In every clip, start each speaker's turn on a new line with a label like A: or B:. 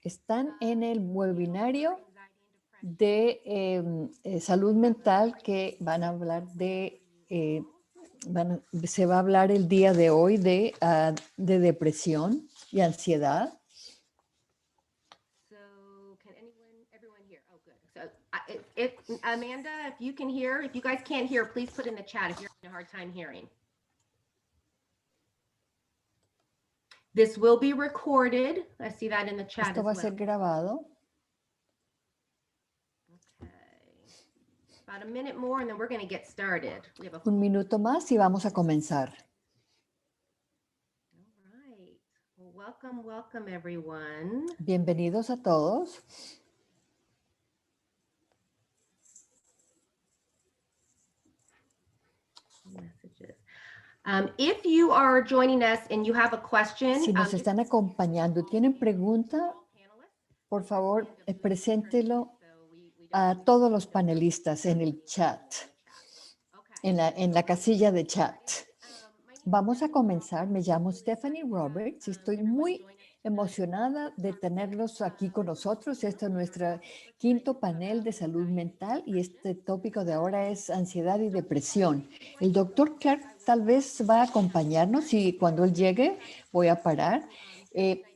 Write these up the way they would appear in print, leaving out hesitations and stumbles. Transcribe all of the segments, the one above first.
A: Están en el webinario de salud mental que van a hablar de, se va a hablar el día de hoy de depresión y ansiedad.
B: So can everyone hear? Oh, good. So Amanda, if you can hear, if you guys can't hear, please put in the chat if you're having a hard time hearing. This will be recorded. I see that in the chat
A: Esto
B: as
A: va a
B: well.
A: ser grabado.
B: Okay. About a minute more and then we're going to get started. We have
A: Un minuto más y vamos a comenzar.
B: All right. Well, welcome everyone.
A: Bienvenidos a todos.
B: Messages. If you are joining us and you have a question,
A: Si nos están acompañando y tienen pregunta, por favor, preséntelo a todos los panelistas en el chat, en la casilla de chat. Vamos a comenzar. Me llamo Stephanie Roberts y estoy muy emocionada de tenerlos aquí con nosotros. Este es nuestro quinto panel de salud mental y este tópico de ahora es ansiedad y depresión. El doctor Clark tal vez va a acompañarnos y cuando él llegue voy a parar.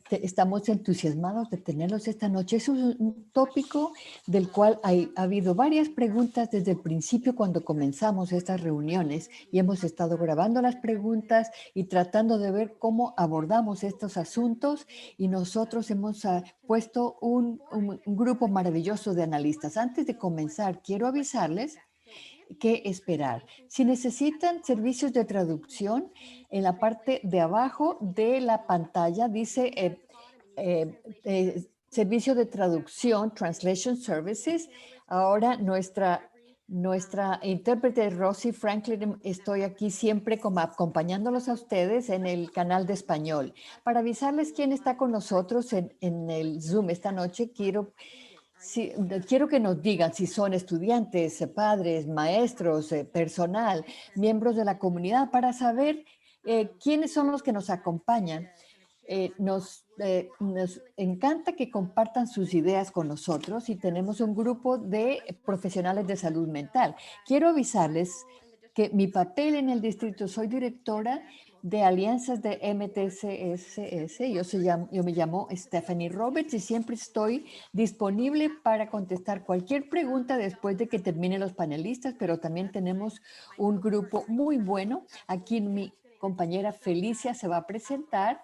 A: Estamos entusiasmados de tenerlos esta noche. Es un tópico del cual ha habido varias preguntas desde el principio cuando comenzamos estas reuniones y hemos estado grabando las preguntas y tratando de ver cómo abordamos estos asuntos y nosotros hemos puesto un grupo maravilloso de analistas. Antes de comenzar, quiero avisarles qué esperar. Si necesitan servicios de traducción, en la parte de abajo de la pantalla dice servicio de traducción, Translation Services. Ahora nuestra intérprete Rosie Franklin, estoy aquí siempre como acompañándolos a ustedes en el canal de español. Para avisarles quién está con nosotros en el Zoom esta noche, quiero que nos digan si son estudiantes, padres, maestros, personal, miembros de la comunidad, para saber quiénes son los que nos acompañan. Nos encanta que compartan sus ideas con nosotros y tenemos un grupo de profesionales de salud mental. Quiero avisarles que mi papel en el distrito, soy directora de alianzas de MTCSS. Yo me llamo Stephanie Roberts y siempre estoy disponible para contestar cualquier pregunta después de que terminen los panelistas, pero también tenemos un grupo muy bueno. Aquí mi compañera Felicia se va a presentar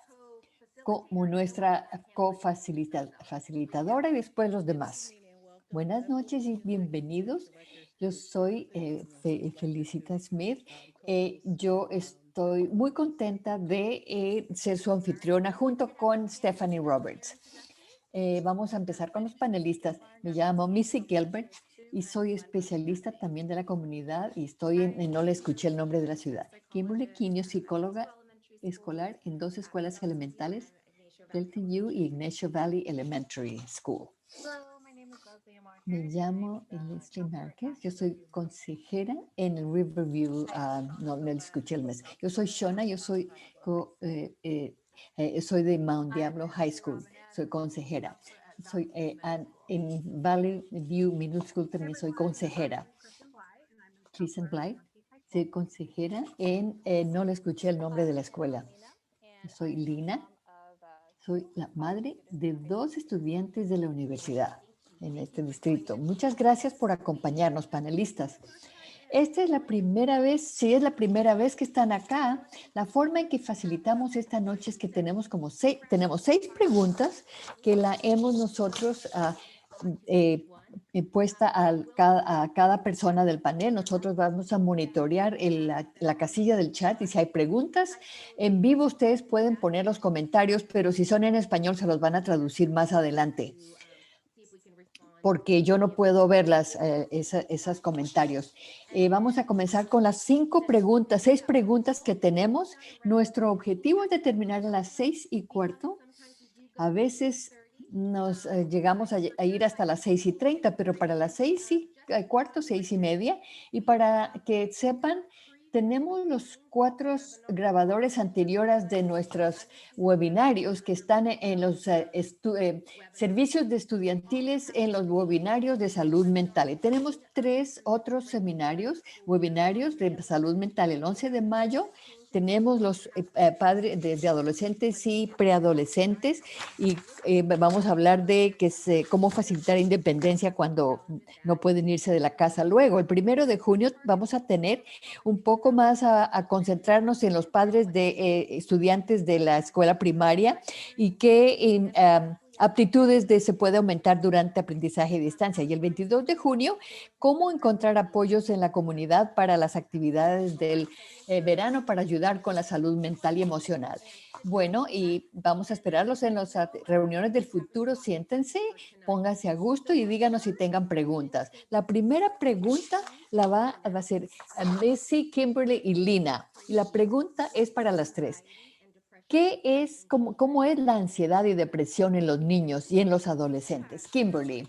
A: como nuestra co-facilitadora y después los demás. Buenas noches y bienvenidos. Yo soy Felicita Smith. Yo estoy muy contenta de ser su anfitriona junto con Stephanie Roberts. Vamos a empezar con los panelistas. Me llamo Missy Gilbert y soy especialista también de la comunidad y no le escuché el nombre de la ciudad. Kimberly Quinio, psicóloga escolar en 2 escuelas elementales, Delton U y Ignacio Valley Elementary School. Me llamo Leslie Márquez, yo soy consejera en el Riverview, no le escuché el mes. Yo soy Shona, yo soy de Mount Diablo High School, soy consejera. Soy en Valley View Middle School también soy consejera. Cleveland Blythe, soy consejera no le escuché el nombre de la escuela. Soy Lina, soy la madre de 2 estudiantes de la universidad en este distrito. Muchas gracias por acompañarnos, panelistas. Esta es la primera vez, si es la primera vez que están acá, la forma en que facilitamos esta noche es que tenemos tenemos 6 preguntas que la hemos nosotros puesta a cada persona del panel. Nosotros vamos a monitorear la casilla del chat y si hay preguntas en vivo ustedes pueden poner los comentarios, pero si son en español se los van a traducir más adelante porque yo no puedo ver esos comentarios. Vamos a comenzar con las 6 preguntas que tenemos. Nuestro objetivo es terminar a las 6:15. A veces nos llegamos a ir hasta las 6:30, pero para las 6:15, 6:30, y para que sepan Tenemos los 4 grabadores anteriores de nuestros webinarios que están en los servicios de estudiantiles en los webinarios de salud mental. Y tenemos 3 otros webinarios de salud mental. El 11 de mayo tenemos los padres de adolescentes y preadolescentes y vamos a hablar de cómo facilitar independencia cuando no pueden irse de la casa luego. El 1 de junio vamos a tener un poco más a concentrarnos en los padres de estudiantes de la escuela primaria y qué aptitudes se puede aumentar durante aprendizaje a distancia. Y el 22 de junio, cómo encontrar apoyos en la comunidad para las actividades del verano para ayudar con la salud mental y emocional. Bueno, y vamos a esperarlos en las reuniones del futuro. Siéntense, pónganse a gusto y díganos si tengan preguntas. La primera pregunta va a ser Missy, Kimberly y Lina. Y la pregunta es para las 3. ¿Cómo es la ansiedad y depresión en los niños y en los adolescentes? Kimberly,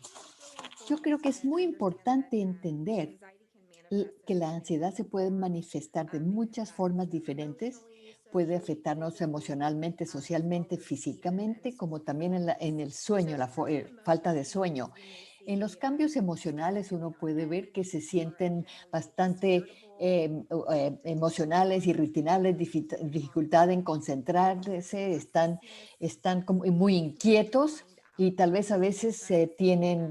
A: yo creo que es muy importante entender que la ansiedad se puede manifestar de muchas formas diferentes. Puede afectarnos emocionalmente, socialmente, físicamente, como también en el sueño, falta de sueño. En los cambios emocionales uno puede ver que se sienten bastante emocionales, irritables, dificultad en concentrarse, están como muy inquietos y tal vez a veces tienen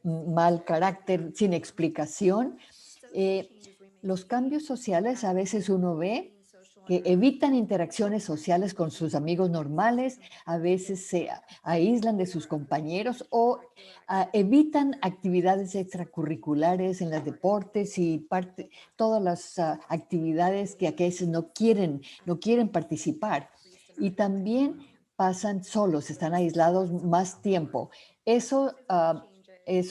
A: mal carácter sin explicación. Eh, los cambios sociales a veces uno ve que evitan interacciones sociales con sus amigos normales, a veces se aíslan de sus compañeros o evitan actividades extracurriculares en los deportes y todas las actividades que a veces no quieren participar. Y también pasan solos, están aislados más tiempo. Esos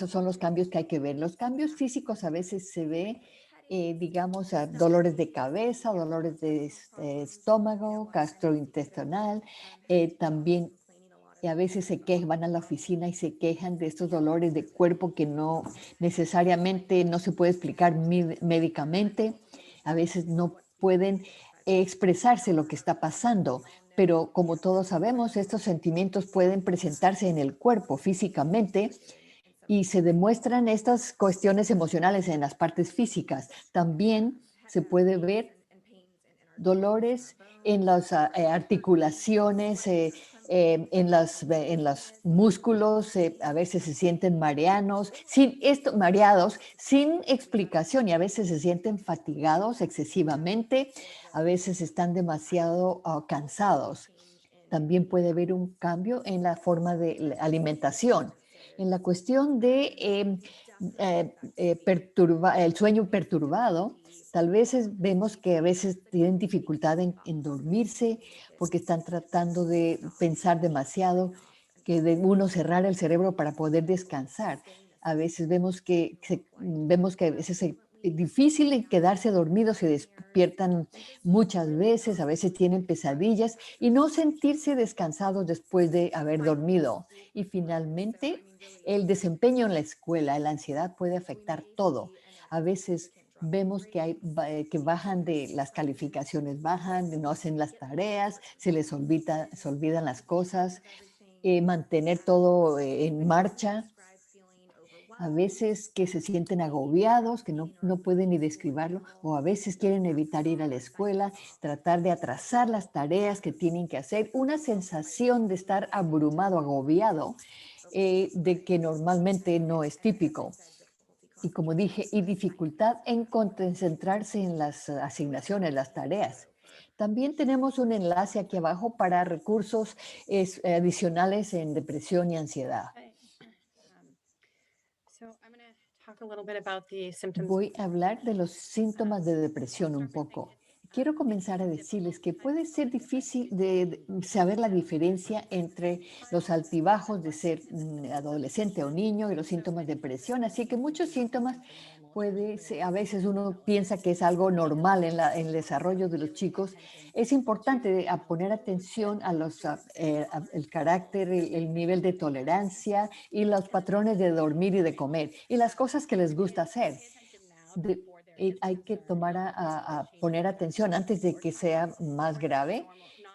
A: son los cambios que hay que ver. Los cambios físicos a veces se ve digamos, dolores de cabeza, dolores de estómago, gastrointestinal, también a veces van a la oficina y se quejan de estos dolores de cuerpo que no necesariamente no se puede explicar médicamente. A veces no pueden expresarse lo que está pasando, pero como todos sabemos, estos sentimientos pueden presentarse en el cuerpo físicamente y se demuestran estas cuestiones emocionales en las partes físicas. También se puede ver dolores en las articulaciones, en los músculos, a veces se sienten mareados, sin explicación y a veces se sienten fatigados excesivamente, a veces están demasiado cansados. También puede haber un cambio en la forma de la alimentación. En la cuestión de el sueño perturbado, tal vez vemos que a veces tienen dificultad en dormirse porque están tratando de pensar demasiado, que de uno cerrar el cerebro para poder descansar. A veces vemos que a veces es difícil en quedarse dormidos, se despiertan muchas veces, a veces tienen pesadillas y no sentirse descansados después de haber dormido. Y finalmente, el desempeño en la escuela, la ansiedad puede afectar todo. A veces vemos que bajan de las calificaciones, no hacen las tareas, se olvidan las cosas, mantener todo en marcha. A veces que se sienten agobiados, que no pueden ni describirlo, o a veces quieren evitar ir a la escuela, tratar de atrasar las tareas que tienen que hacer, una sensación de estar abrumado, agobiado, de que normalmente no es típico. Y como dije, y dificultad en concentrarse en las asignaciones, las tareas. También tenemos un enlace aquí abajo para recursos adicionales en depresión y ansiedad. Voy a hablar de los síntomas de depresión un poco. Quiero comenzar a decirles que puede ser difícil de saber la diferencia entre los altibajos de ser adolescente o niño y los síntomas de depresión. Así que muchos síntomas a veces uno piensa que es algo normal en el desarrollo de los chicos. Es importante poner atención el carácter, el nivel de tolerancia y los patrones de dormir y de comer y las cosas que les gusta hacer. y hay que tomar a poner atención antes de que sea más grave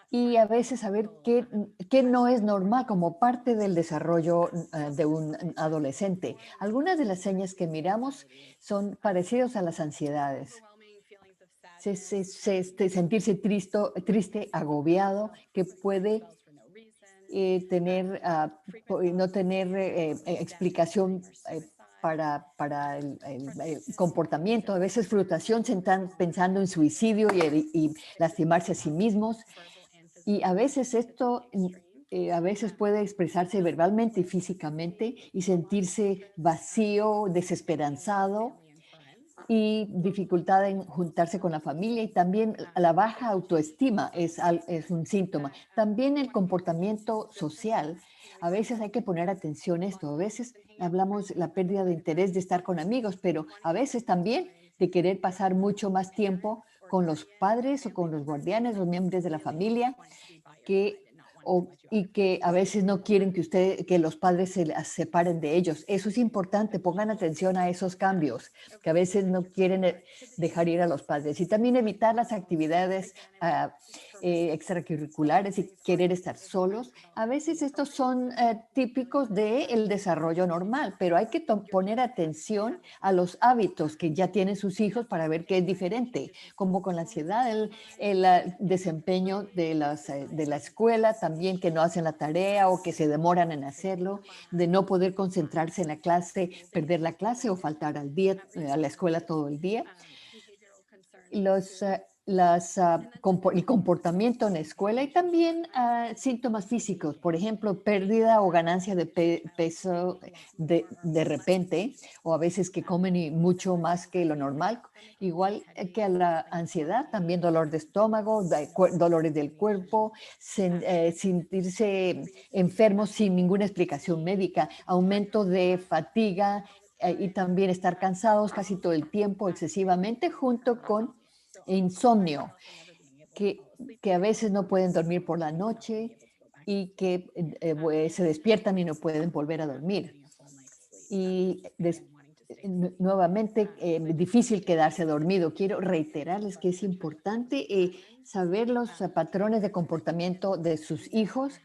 A: y a veces saber qué no es normal como parte del desarrollo de un adolescente. Algunas de las señas que miramos son parecidos a las ansiedades. Sentirse triste, agobiado, que puede no tener explicación para el comportamiento. A veces frustración, se están pensando en suicidio y lastimarse a sí mismos. Y a veces a veces puede expresarse verbalmente y físicamente y sentirse vacío, desesperanzado y dificultad en juntarse con la familia y también la baja autoestima es un síntoma. También el comportamiento social. A veces hay que poner atención a esto. A veces hablamos la pérdida de interés de estar con amigos, pero a veces también de querer pasar mucho más tiempo con los padres o con los guardianes, los miembros de la familia que, y que a veces no quieren que los padres separen de ellos. Eso es importante, pongan atención a esos cambios, que a veces no quieren dejar ir a los padres. Y también evitar las actividades extracurriculares y querer estar solos. A veces estos son típicos del desarrollo normal, pero hay que poner atención a los hábitos que ya tienen sus hijos para ver qué es diferente, como con la ansiedad, el desempeño de la escuela, también que no hacen la tarea o que se demoran en hacerlo, de no poder concentrarse en la clase, perder la clase o faltar al día, a la escuela todo el día. El comportamiento en la escuela y también síntomas físicos, por ejemplo, pérdida o ganancia de peso de repente, o a veces que comen mucho más que lo normal, igual que a la ansiedad, también dolor de estómago, dolores del cuerpo, sentirse enfermos sin ninguna explicación médica, aumento de fatiga y también estar cansados casi todo el tiempo, excesivamente, junto con insomnio, que a veces no pueden dormir por la noche y que se despiertan y no pueden volver a dormir. Y nuevamente, difícil quedarse dormido. Quiero reiterarles que es importante saber los patrones de comportamiento de sus hijos,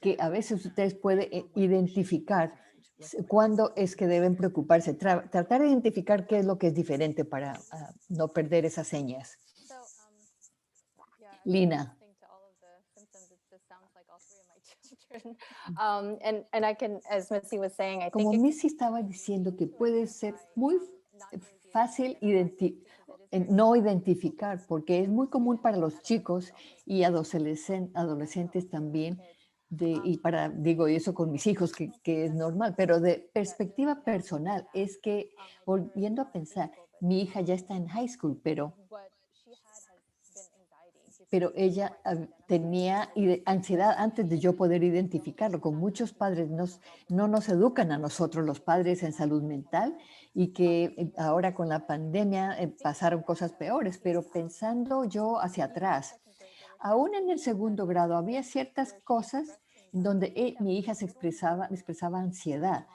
A: que a veces ustedes pueden identificar cuándo es que deben preocuparse, tratar de identificar qué es lo que es diferente para no perder esas señas. Lina. Como Missy estaba diciendo que puede ser muy fácil no identificar, porque es muy común para los chicos y adolescentes también, digo eso con mis hijos, que es normal, pero de perspectiva personal, es que volviendo a pensar, mi hija ya está en high school, pero ella tenía ansiedad antes de yo poder identificarlo. Con muchos padres no nos educan a nosotros, los padres, en salud mental y que ahora con la pandemia pasaron cosas peores, pero pensando yo hacia atrás, aún en el segundo grado había ciertas cosas donde mi hija expresaba ansiedad,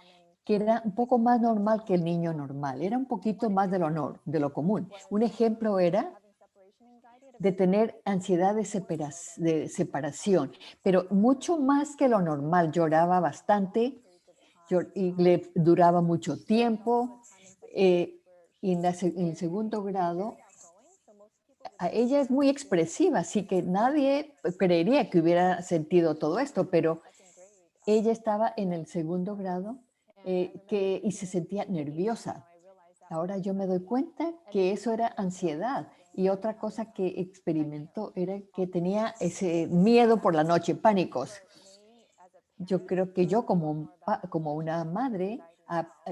A: que era un poco más normal que el niño normal, era un poquito más de lo común. Un ejemplo era de tener ansiedad de separación, pero mucho más que lo normal. Lloraba bastante y le duraba mucho tiempo. Y en el segundo grado, ella es muy expresiva, así que nadie creería que hubiera sentido todo esto, pero ella estaba en el segundo grado y se sentía nerviosa. Ahora yo me doy cuenta que eso era ansiedad y otra cosa que experimentó era que tenía ese miedo por la noche, pánicos. Yo creo que yo como una madre,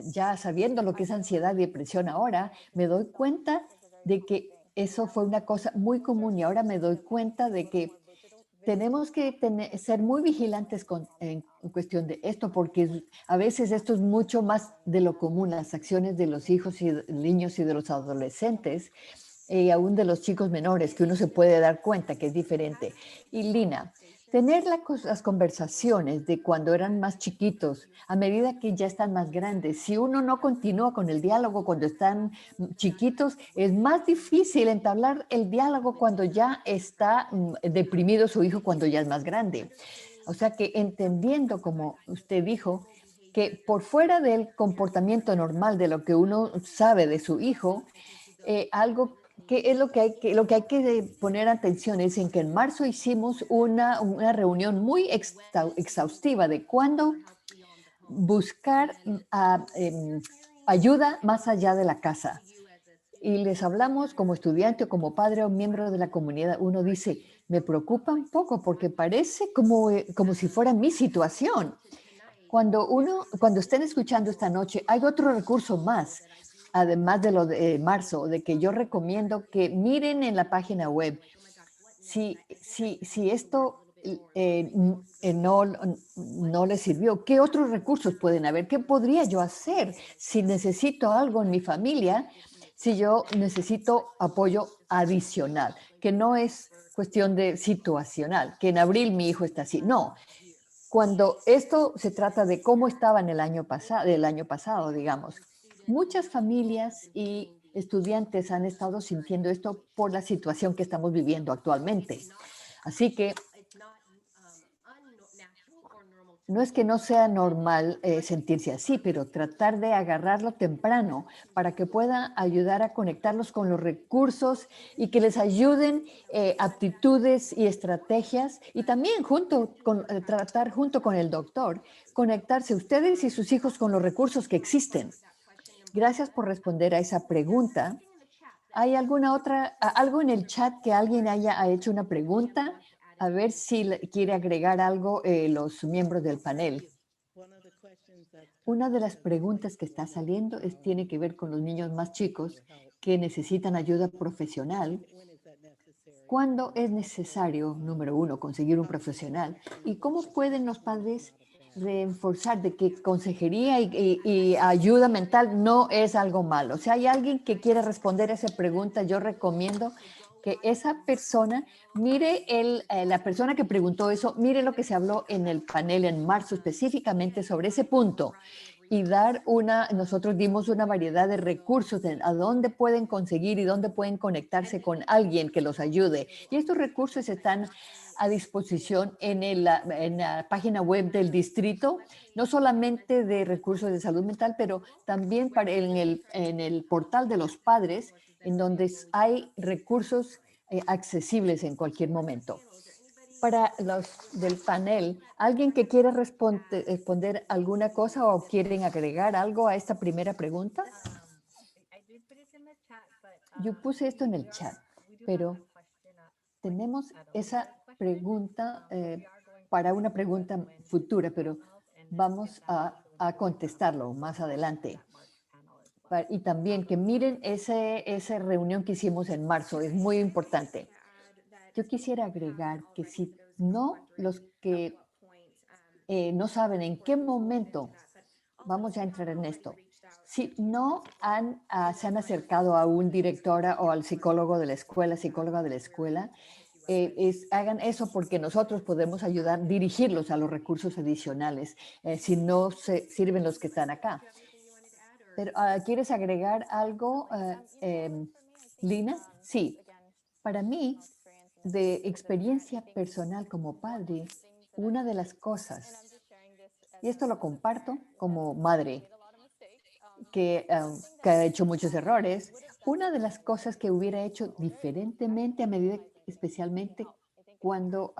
A: ya sabiendo lo que es ansiedad y depresión ahora, me doy cuenta de que eso fue una cosa muy común y ahora me doy cuenta de que tenemos que ser muy vigilantes en cuestión de esto, porque a veces esto es mucho más de lo común, las acciones de los hijos y niños y de los adolescentes, y aún de los chicos menores, que uno se puede dar cuenta que es diferente. Y Lina, Tener las conversaciones de cuando eran más chiquitos, a medida que ya están más grandes. Si uno no continúa con el diálogo cuando están chiquitos, es más difícil entablar el diálogo cuando ya está deprimido su hijo, cuando ya es más grande. O sea que entendiendo, como usted dijo, que por fuera del comportamiento normal de lo que uno sabe de su hijo, algo que es lo que hay que poner atención es en que en marzo hicimos una reunión muy exhaustiva de cuándo buscar ayuda más allá de la casa. Y les hablamos como estudiante o como padre o miembro de la comunidad. Uno dice, me preocupa un poco porque parece como si fuera mi situación. Cuando estén escuchando esta noche, hay otro recurso más, además de lo de marzo, de que yo recomiendo que miren en la página web si esto no les sirvió, ¿qué otros recursos pueden haber? ¿Qué podría yo hacer si necesito algo en mi familia? Si yo necesito apoyo adicional, que no es cuestión de situacional, que en abril mi hijo está así. No, cuando esto se trata de cómo estaban del año pasado, digamos, muchas familias y estudiantes han estado sintiendo esto por la situación que estamos viviendo actualmente. Así que no es que no sea normal sentirse así, pero tratar de agarrarlo temprano para que pueda ayudar a conectarlos con los recursos y que les ayuden aptitudes y estrategias y también tratar junto con el doctor, conectarse ustedes y sus hijos con los recursos que existen. Gracias por responder a esa pregunta. ¿Hay algo en el chat que alguien haya hecho una pregunta? A ver si quiere agregar algo los miembros del panel. Una de las preguntas que está saliendo tiene que ver con los niños más chicos que necesitan ayuda profesional. ¿Cuándo es necesario, número uno, conseguir un profesional? ¿Y cómo pueden los padres reforzar de que consejería y ayuda mental no es algo malo? Si hay alguien que quiere responder a esa pregunta, yo recomiendo que esa persona mire, la persona que preguntó eso, mire lo que se habló en el panel en marzo específicamente sobre ese punto y nosotros dimos una variedad de recursos a dónde pueden conseguir y dónde pueden conectarse con alguien que los ayude. Y estos recursos están a disposición en la página web del distrito, no solamente de recursos de salud mental, pero también en el portal de los padres, en donde hay recursos accesibles en cualquier momento. Para los del panel, ¿alguien que quiera responder alguna cosa o quieren agregar algo a esta primera pregunta? Yo puse esto en el chat, pero tenemos esa pregunta para una pregunta futura, pero vamos a contestarlo más adelante. Y también que miren esa reunión que hicimos en marzo, es muy importante. Yo quisiera agregar que si no, los que no saben en qué momento vamos a entrar en esto, si no se han acercado a un directora o al psicólogo de la escuela, psicóloga de la escuela, hagan eso porque nosotros podemos ayudar, dirigirlos a los recursos adicionales si no se sirven los que están acá. Pero, ¿quieres agregar algo, Lina? Sí. Para mí, de experiencia personal como padre, una de las cosas, y esto lo comparto como madre, que ha hecho muchos errores, una de las cosas que hubiera hecho diferentemente a medida, especialmente cuando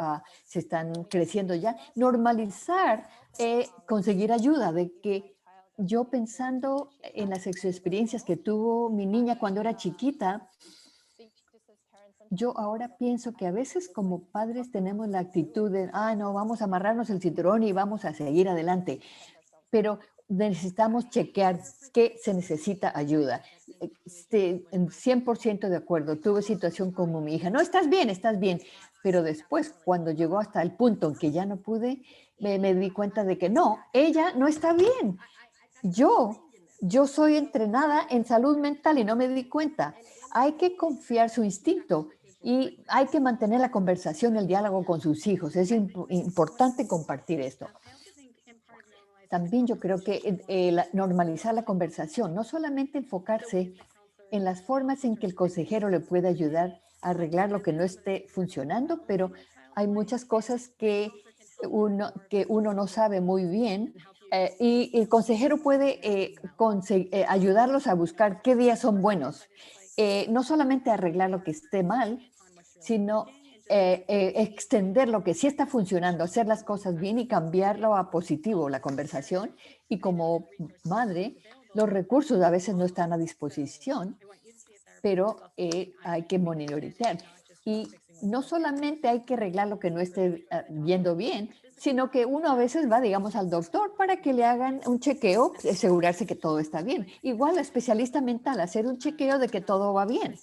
A: se están creciendo ya, normalizar, conseguir ayuda, de que yo pensando en las experiencias que tuvo mi niña cuando era chiquita, yo ahora pienso que a veces como padres tenemos la actitud de, no, vamos a amarrarnos el cinturón y vamos a seguir adelante, pero necesitamos chequear que se necesita ayuda. En 100% de acuerdo, tuve situación como mi hija, no, estás bien, pero después cuando llegó hasta el punto en que ya no pude, me di cuenta de que no, ella no está bien. Yo soy entrenada en salud mental y no me di cuenta. Hay que confiar su instinto Y hay que mantener la conversación, el diálogo con sus hijos. Es importante compartir esto. También yo creo que normalizar la conversación, no solamente enfocarse en las formas en que el consejero le puede ayudar a arreglar lo que no esté funcionando, pero hay muchas cosas que uno no sabe muy bien, y el consejero puede ayudarlos a buscar qué días son buenos. No solamente arreglar lo que esté mal, sino extender lo que sí está funcionando, hacer las cosas bien y cambiarlo a positivo, la conversación. Y como madre, los recursos a veces no están a disposición, pero hay que monitorear. Y no solamente hay que arreglar lo que no esté viendo bien, sino que uno a veces va, digamos, al doctor para que le hagan un chequeo, asegurarse que todo está bien. Igual, la especialista mental, hacer un chequeo de que todo va bien.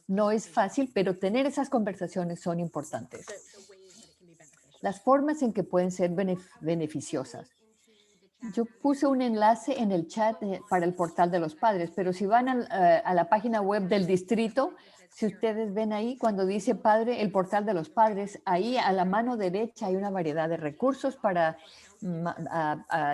A: No es fácil, pero tener esas conversaciones son importantes. Las formas en que pueden ser beneficiosas. Yo puse un enlace en el chat para el portal de los padres, pero si van a la página web del distrito, si ustedes ven ahí, cuando dice padre, el portal de los padres, ahí a la mano derecha hay una variedad de recursos para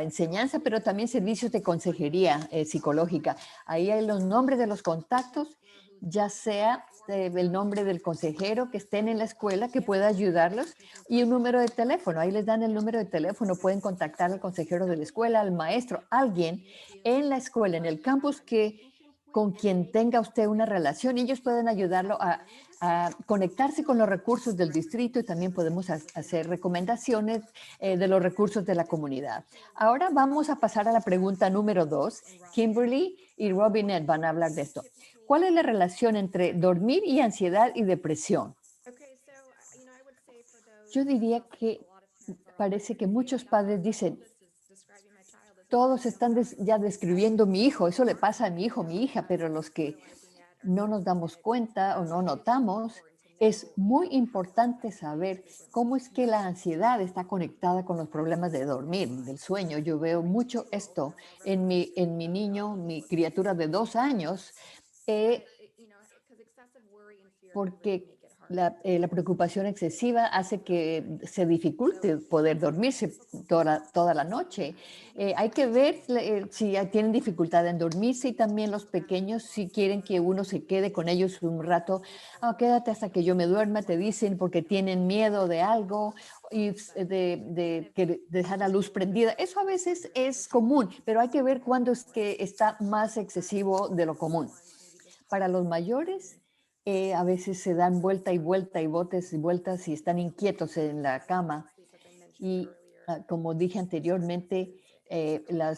A: enseñanza, pero también servicios de consejería psicológica. Ahí hay los nombres de los contactos, ya sea el nombre del consejero que estén en la escuela que pueda ayudarlos y un número de teléfono. Ahí les dan el número de teléfono. Pueden contactar al consejero de la escuela, al maestro, alguien en la escuela, en el campus con quien tenga usted una relación. Ellos pueden ayudarlo a conectarse con los recursos del distrito y también podemos hacer recomendaciones de los recursos de la comunidad. Ahora vamos a pasar a la pregunta número 2. Kimberly y Robinette van a hablar de esto. ¿Cuál es la relación entre dormir y ansiedad y depresión? Yo diría que parece que muchos padres dicen, todos están ya describiendo mi hijo, eso le pasa a mi hijo, mi hija, pero los que no nos damos cuenta o no notamos, es muy importante saber cómo es que la ansiedad está conectada con los problemas de dormir, del sueño. Yo veo mucho esto en mi niño, mi criatura de 2 años, eh, porque la preocupación excesiva hace que se dificulte poder dormirse toda la noche. Hay que ver si ya tienen dificultad en dormirse y también los pequeños, si quieren que uno se quede con ellos un rato. Quédate hasta que yo me duerma, te dicen, porque tienen miedo de algo y de dejar la luz prendida. Eso a veces es común, pero hay que ver cuándo es que está más excesivo de lo común. Para los mayores, a veces se dan vuelta y vuelta y botes y vueltas y están inquietos en la cama. Y como dije anteriormente, la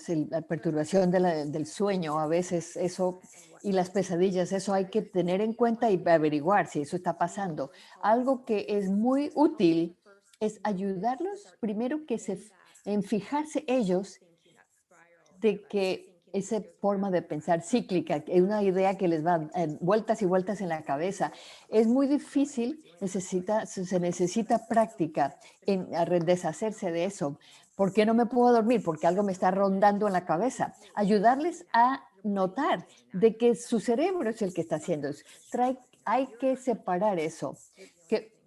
A: perturbación del sueño, a veces eso, y las pesadillas, eso hay que tener en cuenta y averiguar si eso está pasando. Algo que es muy útil es ayudarlos primero en fijarse ellos de que esa forma de pensar cíclica, que es una idea que les va vueltas y vueltas en la cabeza, es muy difícil, se necesita práctica en deshacerse de eso. ¿Por qué no me puedo dormir? Porque algo me está rondando en la cabeza. Ayudarles a notar de que su cerebro es el que está haciendo eso. Hay que separar eso. Que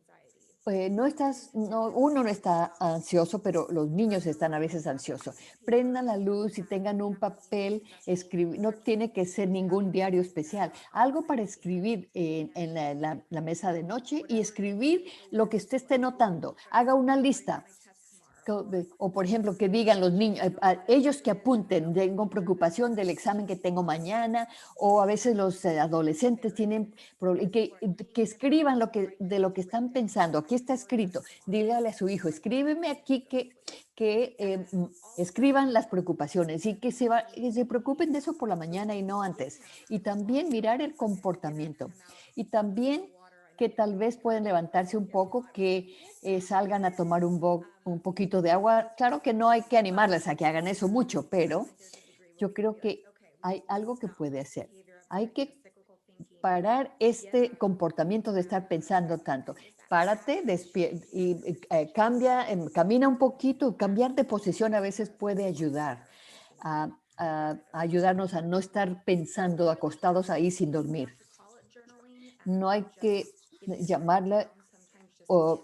A: uno no está ansioso, pero los niños están a veces ansiosos. Prendan la luz y tengan un papel, escribir, no tiene que ser ningún diario especial, algo para escribir en la mesa de noche y escribir lo que usted esté notando. Haga una lista. O, por ejemplo, que digan los niños, ellos que apunten, tengo preocupación del examen que tengo mañana, o a veces los adolescentes tienen, que escriban de lo que están pensando. Aquí está escrito, dígale a su hijo, escríbeme aquí que escriban las preocupaciones y que se preocupen de eso por la mañana y no antes. Y también mirar el comportamiento. Y también que tal vez pueden levantarse un poco, que salgan a tomar un poquito de agua. Claro que no hay que animarles a que hagan eso mucho, pero yo creo que hay algo que puede hacer. Hay que parar este comportamiento de estar pensando tanto. Párate, y camina un poquito, cambiar de posición a veces puede ayudar a ayudarnos a no estar pensando acostados ahí sin dormir. No hay que llamarla o,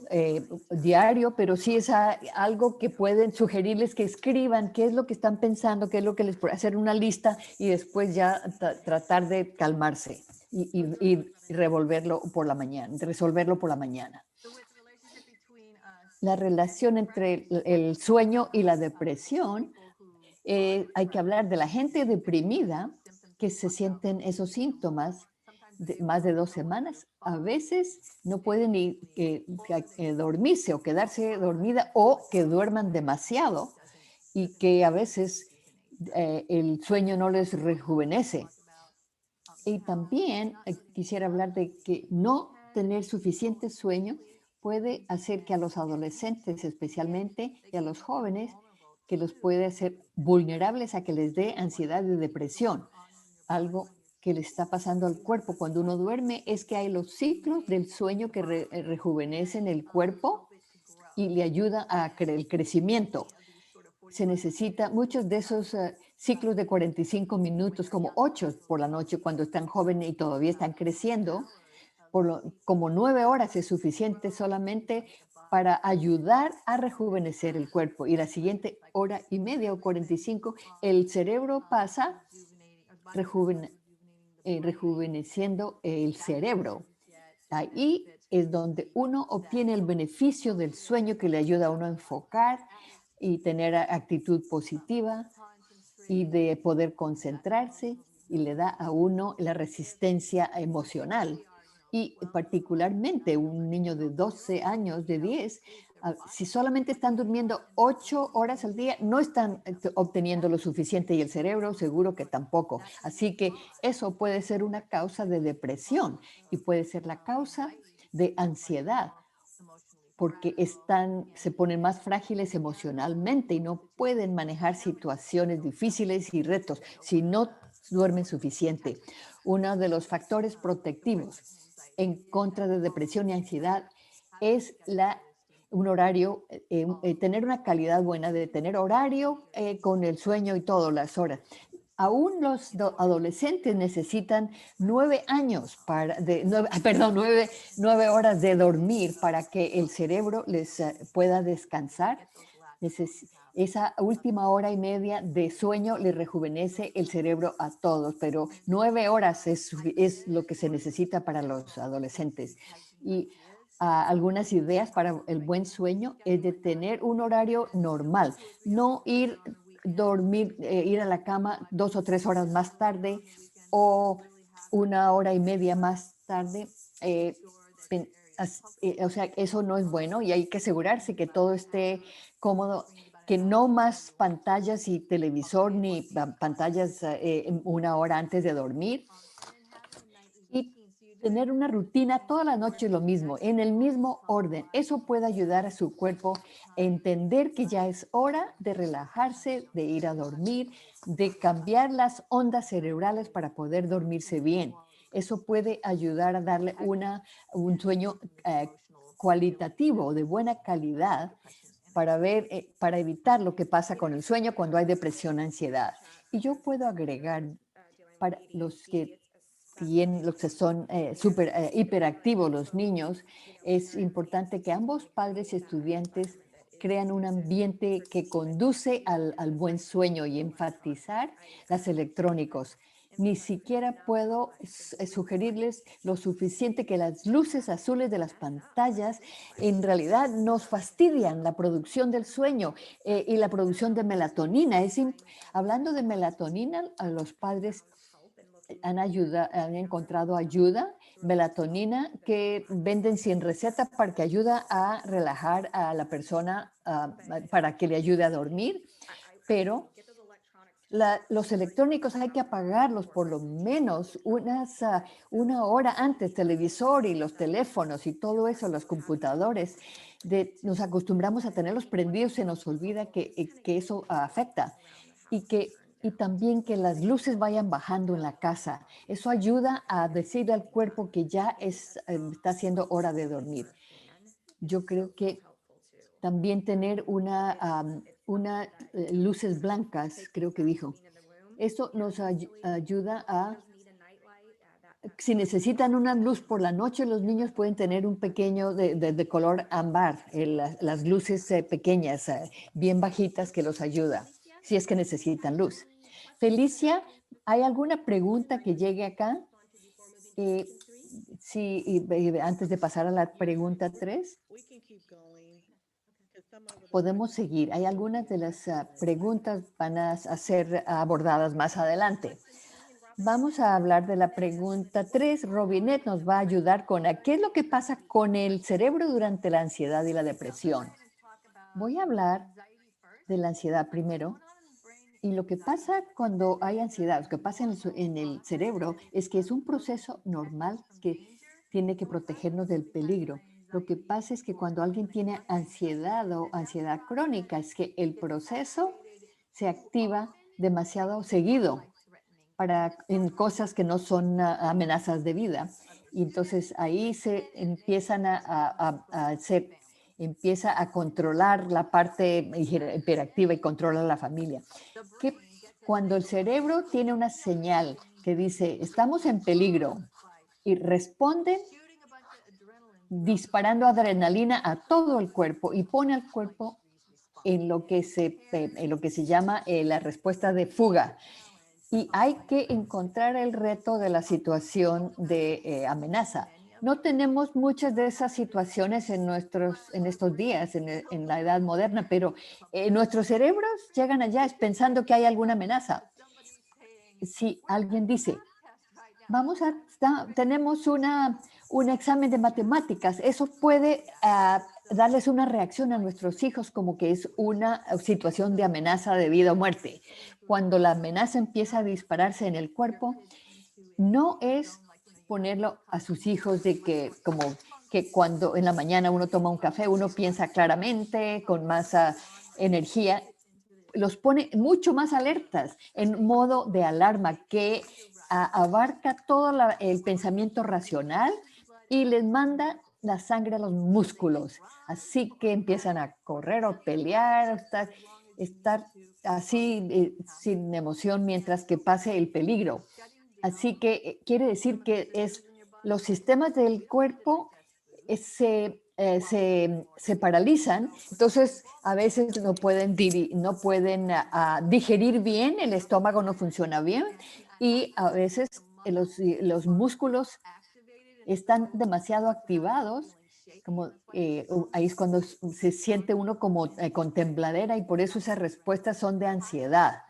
A: diario, pero sí es algo que pueden sugerirles que escriban qué es lo que están pensando, qué es lo que les puede hacer una lista y después ya tratar de calmarse y revolverlo por la mañana, resolverlo por la mañana. La relación entre el sueño y la depresión, hay que hablar de la gente deprimida que se sienten esos síntomas de más de 2 semanas. A veces no pueden ni dormirse o quedarse dormida o que duerman demasiado y que a veces el sueño no les rejuvenece. Y también quisiera hablar de que no tener suficiente sueño puede hacer que a los adolescentes especialmente y a los jóvenes, que los puede hacer vulnerables a que les dé ansiedad y depresión. Algo que le está pasando al cuerpo cuando uno duerme es que hay los ciclos del sueño que rejuvenecen el cuerpo y le ayuda a el crecimiento. Se necesita muchos de esos ciclos de 45 minutos, como 8 por la noche cuando están jóvenes y todavía están creciendo, como 9 horas es suficiente solamente para ayudar a rejuvenecer el cuerpo. Y la siguiente hora y media o 45, el cerebro pasa rejuveneciendo el cerebro. Ahí es donde uno obtiene el beneficio del sueño que le ayuda a uno a enfocar y tener actitud positiva y de poder concentrarse y le da a uno la resistencia emocional. Y particularmente un niño de 12 años, de 10, si solamente están durmiendo 8 horas al día, no están obteniendo lo suficiente y el cerebro seguro que tampoco. Así que eso puede ser una causa de depresión y puede ser la causa de ansiedad porque se ponen más frágiles emocionalmente y no pueden manejar situaciones difíciles y retos si no duermen suficiente. Uno de los factores protectivos en contra de depresión y ansiedad es un horario, tener una calidad buena de tener horario con el sueño y todas las horas. Aún los adolescentes necesitan 9 años perdón, 9 horas de dormir para que el cerebro les pueda descansar. Esa última hora y media de sueño le rejuvenece el cerebro a todos, pero 9 horas es lo que se necesita para los adolescentes. Y algunas ideas para el buen sueño es de tener un horario normal, no ir a la cama 2 o 3 horas más tarde o 1 hora y media más tarde. eh, o sea, eso no es bueno y hay que asegurarse que todo esté cómodo, que no más pantallas y televisor ni pantallas 1 hora antes de dormir. Y tener una rutina toda la noche lo mismo, en el mismo orden. Eso puede ayudar a su cuerpo a entender que ya es hora de relajarse, de ir a dormir, de cambiar las ondas cerebrales para poder dormirse bien. Eso puede ayudar a darle un sueño cualitativo, de buena calidad, para evitar lo que pasa con el sueño cuando hay depresión, ansiedad. Y yo puedo agregar para los que son hiperactivos, los niños, es importante que ambos padres y estudiantes crean un ambiente que conduce al buen sueño y enfatizar las electrónicos. Ni siquiera puedo sugerirles lo suficiente que las luces azules de las pantallas en realidad nos fastidian la producción del sueño y la producción de melatonina. Hablando de melatonina, a los padres han encontrado ayuda, melatonina, que venden sin receta para que ayuda a relajar a la persona, para que le ayude a dormir, pero los electrónicos hay que apagarlos por lo menos 1 hora antes, televisor y los teléfonos y todo eso, los computadores. Nos acostumbramos a tenerlos prendidos, se nos olvida que eso afecta y y también que las luces vayan bajando en la casa. Eso ayuda a decirle al cuerpo que ya está siendo hora de dormir. Yo creo que también tener luces blancas, creo que dijo. Eso nos ayuda a si necesitan una luz por la noche, los niños pueden tener un pequeño de color ámbar, las luces pequeñas, bien bajitas que los ayuda, si es que necesitan luz. Felicia, ¿hay alguna pregunta que llegue acá? Eh, sí, antes de pasar a la pregunta 3, podemos seguir. Hay algunas de las preguntas van a ser abordadas más adelante. Vamos a hablar de la pregunta 3. Robinet nos va a ayudar con qué es lo que pasa con el cerebro durante la ansiedad y la depresión. Voy a hablar de la ansiedad primero. Y lo que pasa cuando hay ansiedad, lo que pasa en el cerebro es que es un proceso normal que tiene que protegernos del peligro. Lo que pasa es que cuando alguien tiene ansiedad o ansiedad crónica, es que el proceso se activa demasiado seguido en cosas que no son amenazas de vida. Y entonces ahí se empiezan empieza a controlar la parte hiperactiva y controla la familia. Que cuando el cerebro tiene una señal que dice estamos en peligro y responde disparando adrenalina a todo el cuerpo y pone al cuerpo en lo que se llama la respuesta de fuga. Y hay que encontrar el reto de la situación de amenaza. No tenemos muchas de esas situaciones en estos días, en la edad moderna, pero nuestros cerebros llegan allá pensando que hay alguna amenaza. Si alguien dice, tenemos un examen de matemáticas, eso puede darles una reacción a nuestros hijos como que es una situación de amenaza de vida o muerte. Cuando la amenaza empieza a dispararse en el cuerpo, no es ponerlo a sus hijos de que como que cuando en la mañana uno toma un café, uno piensa claramente, con más energía, los pone mucho más alertas en modo de alarma que abarca todo el pensamiento racional y les manda la sangre a los músculos. Así que empiezan a correr o pelear, estar así sin emoción mientras que pase el peligro. Así que quiere decir que los sistemas del cuerpo se paralizan, entonces a veces no pueden digerir bien, el estómago no funciona bien y a veces los músculos están demasiado activados, como ahí es cuando se siente uno como con tembladera y por eso esas respuestas son de ansiedad.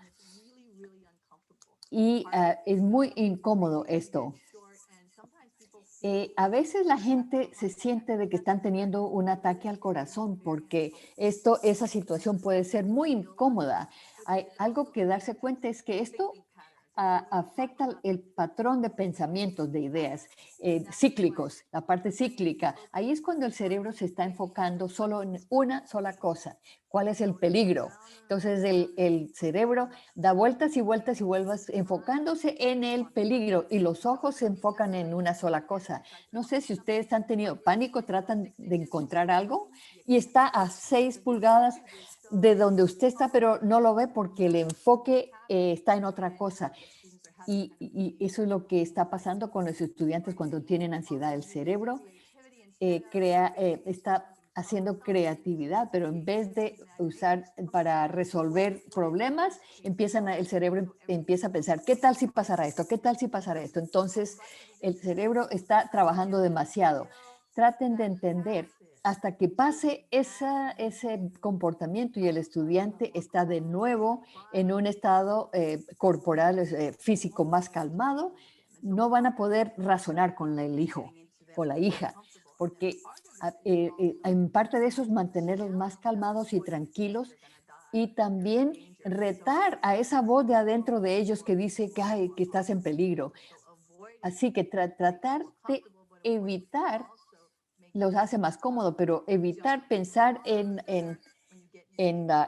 A: Y es muy incómodo esto. A veces la gente se siente de que están teniendo un ataque al corazón porque esa situación puede ser muy incómoda. Hay algo que darse cuenta es que esto afecta el patrón de pensamientos, de ideas cíclicos, la parte cíclica. Ahí es cuando el cerebro se está enfocando solo en una sola cosa. ¿Cuál es el peligro? Entonces el cerebro da vueltas y vueltas y vueltas enfocándose en el peligro y los ojos se enfocan en una sola cosa. No sé si ustedes han tenido pánico, tratan de encontrar algo y está a 6 pulgadas de donde usted está, pero no lo ve porque el enfoque está en otra cosa. Y eso es lo que está pasando con los estudiantes cuando tienen ansiedad. El cerebro está haciendo creatividad, pero en vez de usar para resolver problemas, el cerebro empieza a pensar, ¿qué tal si pasara esto? ¿Qué tal si pasara esto? Entonces, el cerebro está trabajando demasiado. Traten de entender hasta que pase ese comportamiento y el estudiante está de nuevo en un estado corporal, físico más calmado, no van a poder razonar con el hijo o la hija, porque en parte de eso es mantenerlos más calmados y tranquilos y también retar a esa voz de adentro de ellos que dice que, ay, que estás en peligro. Así que tratar de evitar los hace más cómodo, pero evitar pensar en la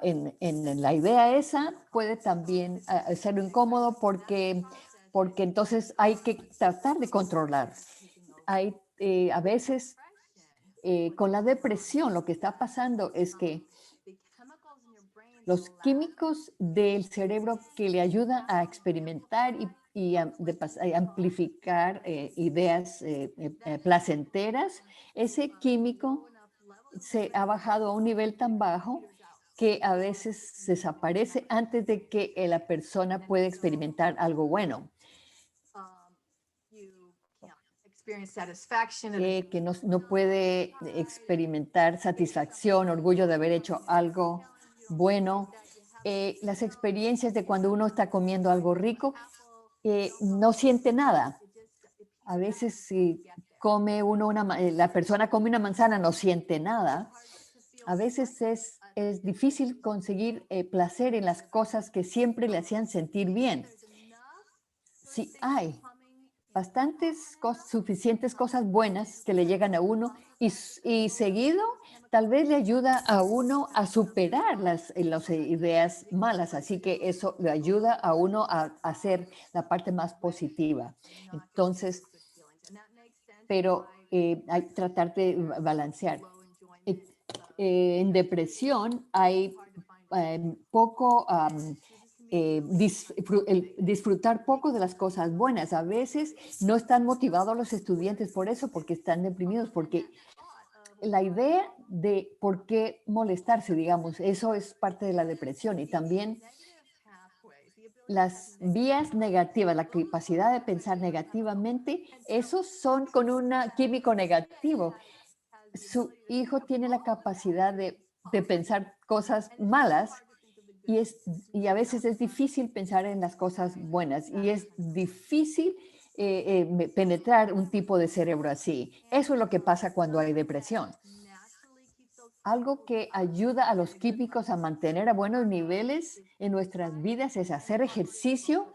A: idea esa puede también ser incómodo porque entonces hay que tratar de controlar. A veces con la depresión lo que está pasando es que los químicos del cerebro que le ayudan a experimentar y amplificar ideas placenteras, ese químico se ha bajado a un nivel tan bajo que a veces desaparece antes de que la persona pueda experimentar algo bueno. Que no puede experimentar satisfacción, orgullo de haber hecho algo bueno. Las experiencias de cuando uno está comiendo algo rico, no siente nada. A veces si come uno la persona come una manzana, no siente nada. A veces es difícil conseguir placer en las cosas que siempre le hacían sentir bien. Si hay suficientes cosas buenas que le llegan a uno y seguido tal vez le ayuda a uno a superar las ideas malas. Así que eso le ayuda a uno a hacer la parte más positiva. Entonces, pero hay que tratar de balancear. En depresión hay poco disfrutar poco de las cosas buenas. A veces no están motivados los estudiantes por eso, porque están deprimidos, porque la idea de por qué molestarse, digamos, eso es parte de la depresión. Y también las vías negativas, la capacidad de pensar negativamente, esos son con un químico negativo. Su hijo tiene la capacidad de pensar cosas malas y a veces es difícil pensar en las cosas buenas y es difícil penetrar un tipo de cerebro así. Eso es lo que pasa cuando hay depresión. Algo que ayuda a los químicos a mantener a buenos niveles en nuestras vidas es hacer ejercicio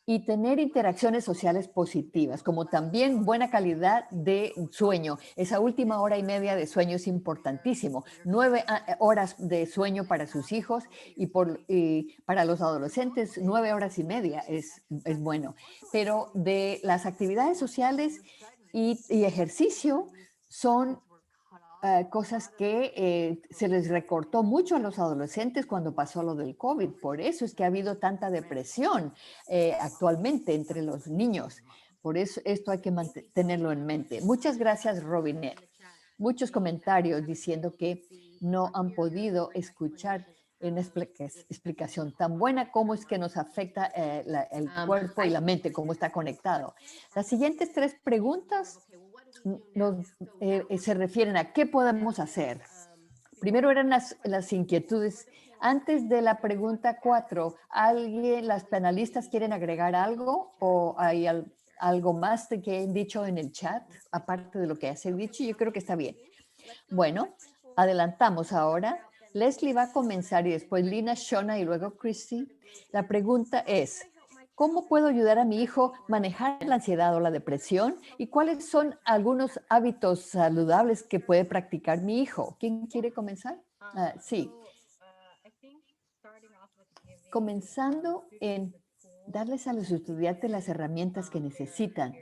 A: y tener interacciones sociales positivas, como también buena calidad de sueño. Esa última hora y media de sueño es importantísimo. 9 horas de sueño para sus hijos y para los adolescentes 9 horas y media es bueno. Pero de las actividades sociales y ejercicio son cosas que se les recortó mucho a los adolescentes cuando pasó lo del COVID. Por eso es que ha habido tanta depresión actualmente entre los niños. Por eso esto hay que tenerlo en mente. Muchas gracias, Robinet. Muchos comentarios diciendo que no han podido escuchar una explicación tan buena cómo es que nos afecta el cuerpo y la mente, cómo está conectado. Las siguientes 3 preguntas se refieren a qué podemos hacer. Primero eran las inquietudes. Antes de la pregunta 4, las panelistas quieren agregar algo o hay algo más de que han dicho en el chat, aparte de lo que has dicho? Yo creo que está bien. Bueno, adelantamos ahora. Leslie va a comenzar y después Lina, Shona y luego Christy. La pregunta es, ¿cómo puedo ayudar a mi hijo a manejar la ansiedad o la depresión? ¿Y cuáles son algunos hábitos saludables que puede practicar mi hijo? ¿Quién quiere comenzar? Sí. Comenzando en darles a los estudiantes las herramientas que necesitan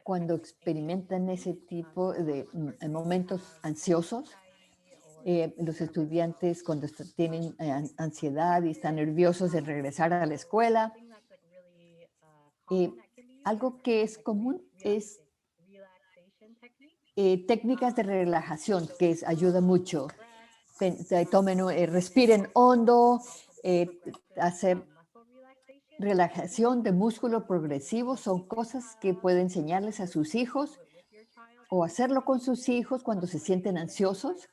A: cuando experimentan ese tipo de momentos ansiosos. Los estudiantes cuando tienen ansiedad y están nerviosos de regresar a la escuela. Algo que es común es técnicas de relajación, que ayuda mucho. Respiren hondo, hacer relajación de músculo progresivo, son cosas que pueden enseñarles a sus hijos o hacerlo con sus hijos cuando se sienten ansiosos.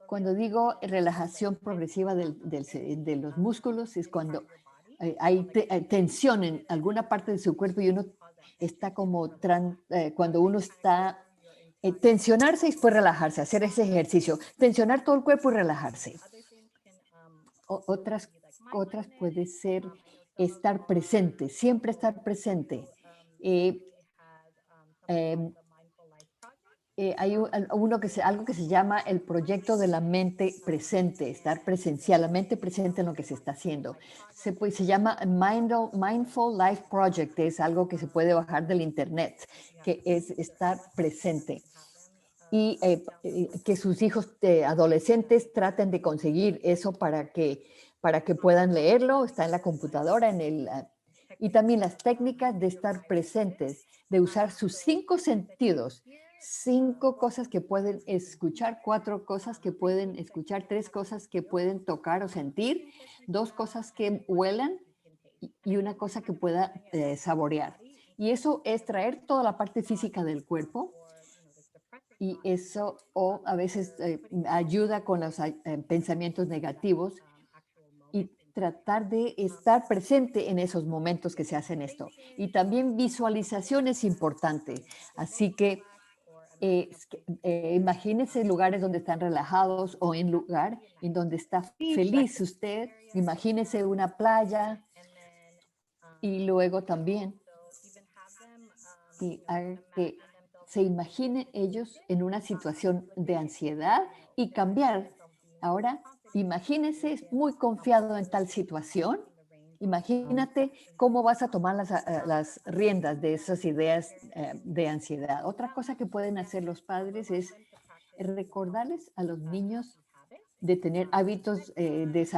A: Cuando digo relajación progresiva de los músculos, es cuando hay tensión en alguna parte de su cuerpo y uno está como, cuando uno está, tensionarse y después relajarse, hacer ese ejercicio, tensionar todo el cuerpo y relajarse. Otras puede ser estar presente, siempre estar presente. Hay algo que se llama el proyecto de la mente presente, estar presencialmente presente en lo que se está haciendo. Se llama Mindful Life Project, es algo que se puede bajar del internet, que es estar presente. Y que sus hijos adolescentes traten de conseguir eso para que puedan leerlo. Está en la computadora, Y también las técnicas de estar presentes, de usar sus 5 sentidos. 5 cosas que pueden escuchar, 4 cosas que pueden escuchar, 3 cosas que pueden tocar o sentir, 2 cosas que huelan y una cosa que pueda saborear. Y eso es traer toda la parte física del cuerpo y eso o a veces ayuda con los pensamientos negativos y tratar de estar presente en esos momentos que se hacen esto. Y también visualización es importante. Así que imagínese lugares donde están relajados o en lugar en donde está feliz usted. Imagínese una playa y luego también y haga que se imaginen ellos en una situación de ansiedad y cambiar. Ahora, imagínese muy confiado en tal situación. Imagínate cómo vas a tomar las riendas de esas ideas de ansiedad. Otra cosa que pueden hacer los padres es recordarles a los niños de tener hábitos de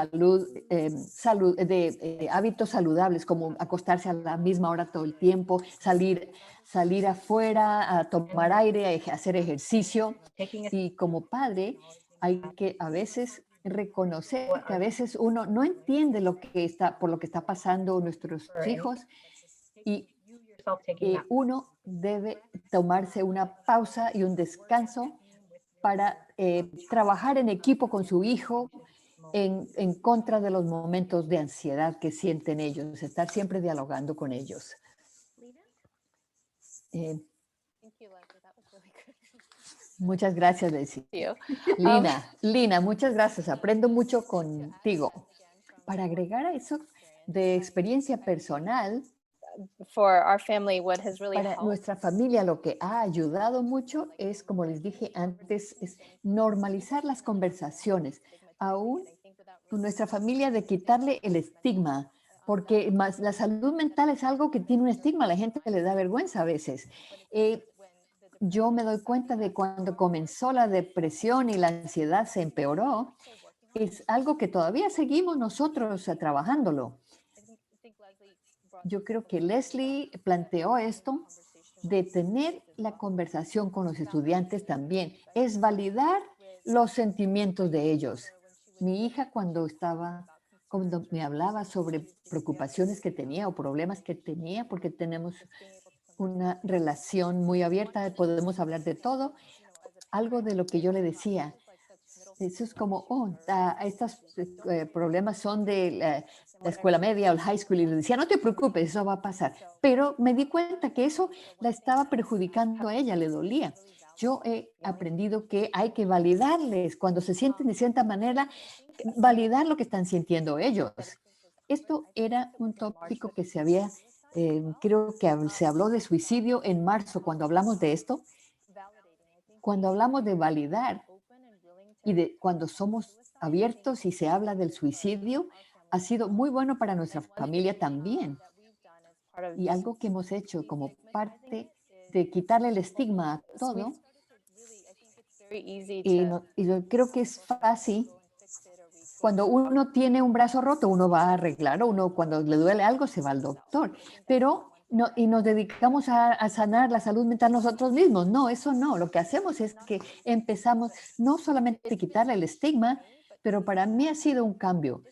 A: hábitos saludables, como acostarse a la misma hora todo el tiempo, salir afuera a tomar aire, a hacer ejercicio. Y como padre, hay que a veces reconocer que a veces uno no entiende por lo que está pasando nuestros hijos y uno debe tomarse una pausa y un descanso para trabajar en equipo con su hijo en contra de los momentos de ansiedad que sienten ellos, estar siempre dialogando con ellos. Eh, muchas gracias, Daisy. Lina, muchas gracias. Aprendo mucho contigo. Para agregar a eso de experiencia personal, para nuestra familia lo que ha ayudado mucho es, como les dije antes, es normalizar las conversaciones, aún con nuestra familia, de quitarle el estigma, porque más la salud mental es algo que tiene un estigma, a la gente le da vergüenza a veces. Yo me doy cuenta de cuando comenzó la depresión y la ansiedad se empeoró, es algo que todavía seguimos nosotros trabajándolo. Yo creo que Leslie planteó esto de tener la conversación con los estudiantes también, es validar los sentimientos de ellos. Mi hija cuando me hablaba sobre preocupaciones que tenía o problemas que tenía, porque tenemos una relación muy abierta, podemos hablar de todo, algo de lo que yo le decía, eso es como, estos problemas son de la escuela media o el high school. Y le decía, no te preocupes, eso va a pasar. Pero me di cuenta que eso la estaba perjudicando a ella, le dolía. Yo he aprendido que hay que validarles cuando se sienten de cierta manera, validar lo que están sintiendo ellos. Esto era un tópico que creo que se habló de suicidio en marzo cuando hablamos de esto. Cuando hablamos de validar y de cuando somos abiertos y se habla del suicidio, ha sido muy bueno para nuestra familia también. Y algo que hemos hecho como parte de quitarle el estigma a todo, y yo creo que es fácil. Cuando uno tiene un brazo roto, uno va a arreglar, uno cuando le duele algo se va al doctor, pero no, y nos dedicamos a sanar la salud mental nosotros mismos. No, eso no. Lo que hacemos es que empezamos no solamente a quitarle el estigma, pero para mí ha sido un cambio.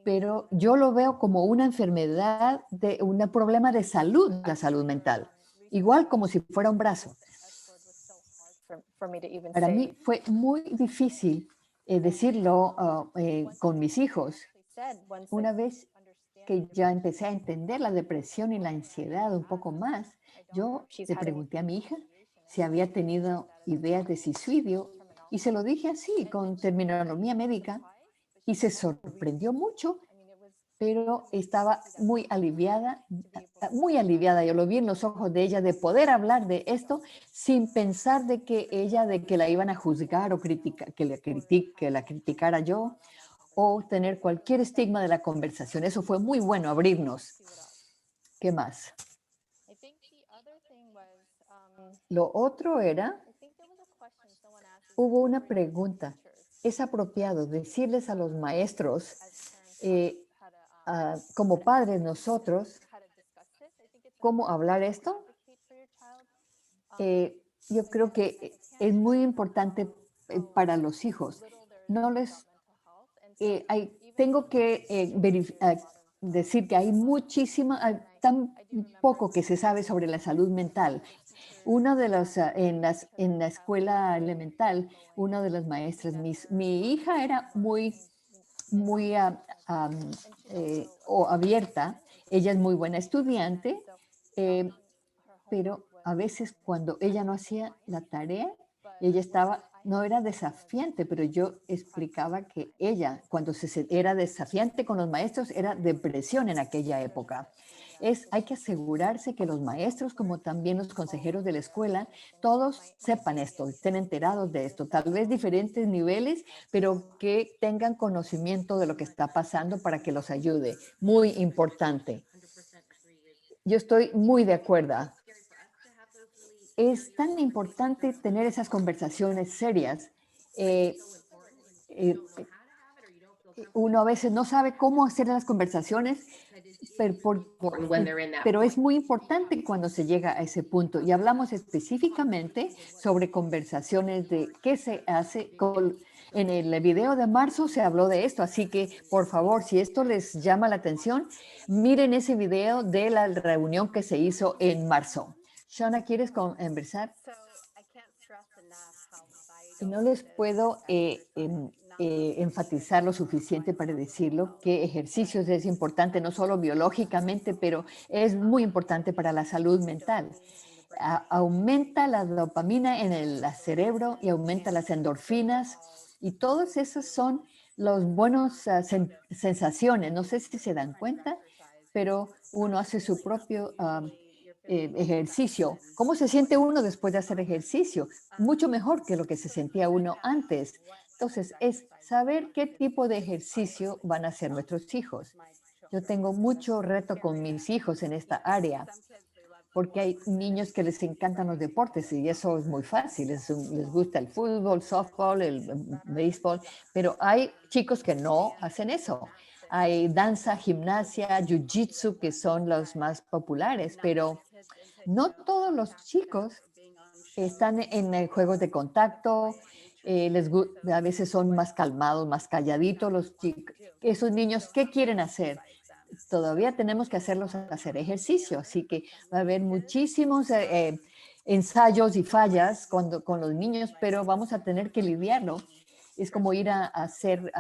A: Pero yo lo veo como una enfermedad, un problema de salud, la salud mental, igual como si fuera un brazo. Para mí fue muy difícil decirlo con mis hijos. Una vez que ya empecé a entender la depresión y la ansiedad un poco más, yo le pregunté a mi hija si había tenido ideas de suicidio y se lo dije así, con terminología médica, y se sorprendió mucho, pero estaba muy aliviada, muy aliviada. Yo lo vi en los ojos de ella de poder hablar de esto sin pensar de que la iban a juzgar o criticar, que la criticara yo o tener cualquier estigma de la conversación. Eso fue muy bueno, abrirnos. ¿Qué más? Lo otro era, hubo una pregunta. ¿Es apropiado decirles a los maestros, como padres nosotros, cómo hablar esto. Yo creo que es muy importante para los hijos. No les tengo que decir que hay tan poco que se sabe sobre la salud mental. Uno de los, en la escuela elemental, una de las maestras, mi hija era muy o abierta, ella es muy buena estudiante, eh, pero a veces cuando ella no hacía la tarea, ella no era desafiante, pero yo explicaba que ella, cuando era desafiante con los maestros, era depresión en aquella época. Hay que asegurarse que los maestros, como también los consejeros de la escuela, todos sepan esto, estén enterados de esto, tal vez diferentes niveles, pero que tengan conocimiento de lo que está pasando para que los ayude. Muy importante. Yo estoy muy de acuerdo. Es tan importante tener esas conversaciones serias. Eh, eh, Uno a veces no sabe cómo hacer las conversaciones, pero es muy importante cuando se llega a ese punto. Y hablamos específicamente sobre conversaciones de qué se hace. En el video de marzo se habló de esto, así que por favor, si esto les llama la atención, miren ese video de la reunión que se hizo en marzo. Shana, ¿quieres conversar? Y no les puedo enfatizar lo suficiente para decirlo, que ejercicios es importante, no solo biológicamente, pero es muy importante para la salud mental. Aumenta la dopamina en el cerebro y aumenta las endorfinas, y todas esas son los buenos sensaciones. No sé si se dan cuenta, pero uno hace su propio ejercicio. ¿Cómo se siente uno después de hacer ejercicio? Mucho mejor que lo que se sentía uno antes. Entonces, es saber qué tipo de ejercicio van a hacer nuestros hijos. Yo tengo mucho reto con mis hijos en esta área, porque hay niños que les encantan los deportes y eso es muy fácil. Les gusta el fútbol, softball, el béisbol, pero hay chicos que no hacen eso. Hay danza, gimnasia, jiu-jitsu, que son los más populares, pero no todos los chicos están en juegos de contacto. A veces son más calmados, más calladitos los chicos. Esos niños, ¿qué quieren hacer? Todavía tenemos que hacerlos hacer ejercicio, así que va a haber muchísimos ensayos y fallas con los niños, pero vamos a tener que lidiarlo. Es como ir a hacer,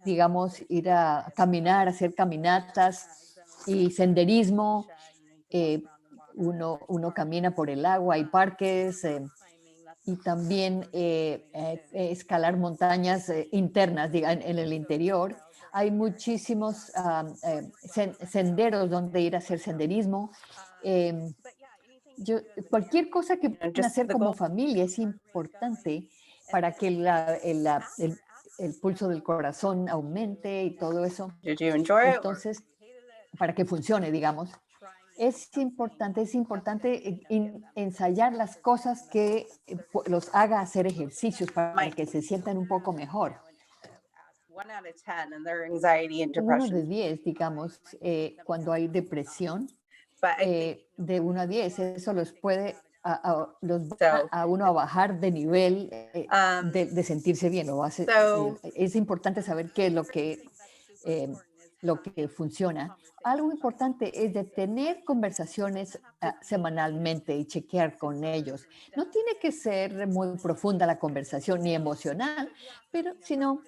A: digamos, ir a caminar, hacer caminatas y senderismo. eh, Uno camina por el agua, hay parques, y también escalar montañas internas, en el interior. Hay muchísimos senderos donde ir a hacer senderismo. Em, Cualquier cosa que puedan hacer como familia es importante para que el pulso del corazón aumente y todo eso. Entonces, para que funcione, digamos. Es importante ensayar las cosas que los haga hacer ejercicios para que se sientan un poco mejor. 1 de 10, digamos, cuando hay depresión, de 1 a 10, eso los puede los va a uno a bajar de nivel de sentirse bien. Es importante saber qué es lo que funciona. Algo importante es de tener conversaciones semanalmente y chequear con ellos. No tiene que ser muy profunda la conversación ni emocional, pero sino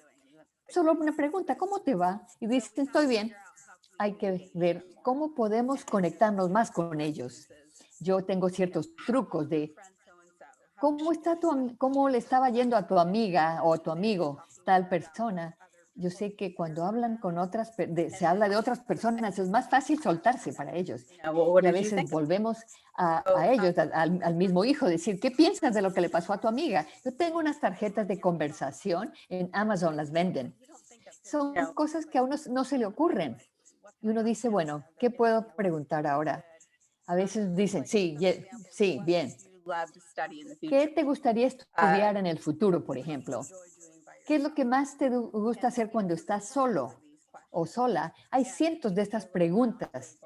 A: solo una pregunta, ¿cómo te va? Y dicen, estoy bien. Hay que ver cómo podemos conectarnos más con ellos. Yo tengo ciertos trucos de cómo le estaba yendo a tu amiga o a tu amigo, tal persona. Yo sé que cuando hablan con se habla de otras personas, es más fácil soltarse para ellos. Y a veces volvemos a ellos, al mismo hijo, decir, ¿qué piensas de lo que le pasó a tu amiga? Yo tengo unas tarjetas de conversación en Amazon, las venden. Son cosas que a uno no se le ocurren. Y uno dice, bueno, ¿qué puedo preguntar ahora? A veces dicen, sí, sí, bien. ¿Qué te gustaría estudiar en el futuro, por ejemplo? ¿Qué es lo que más te gusta hacer cuando estás solo o sola? Hay cientos de estas preguntas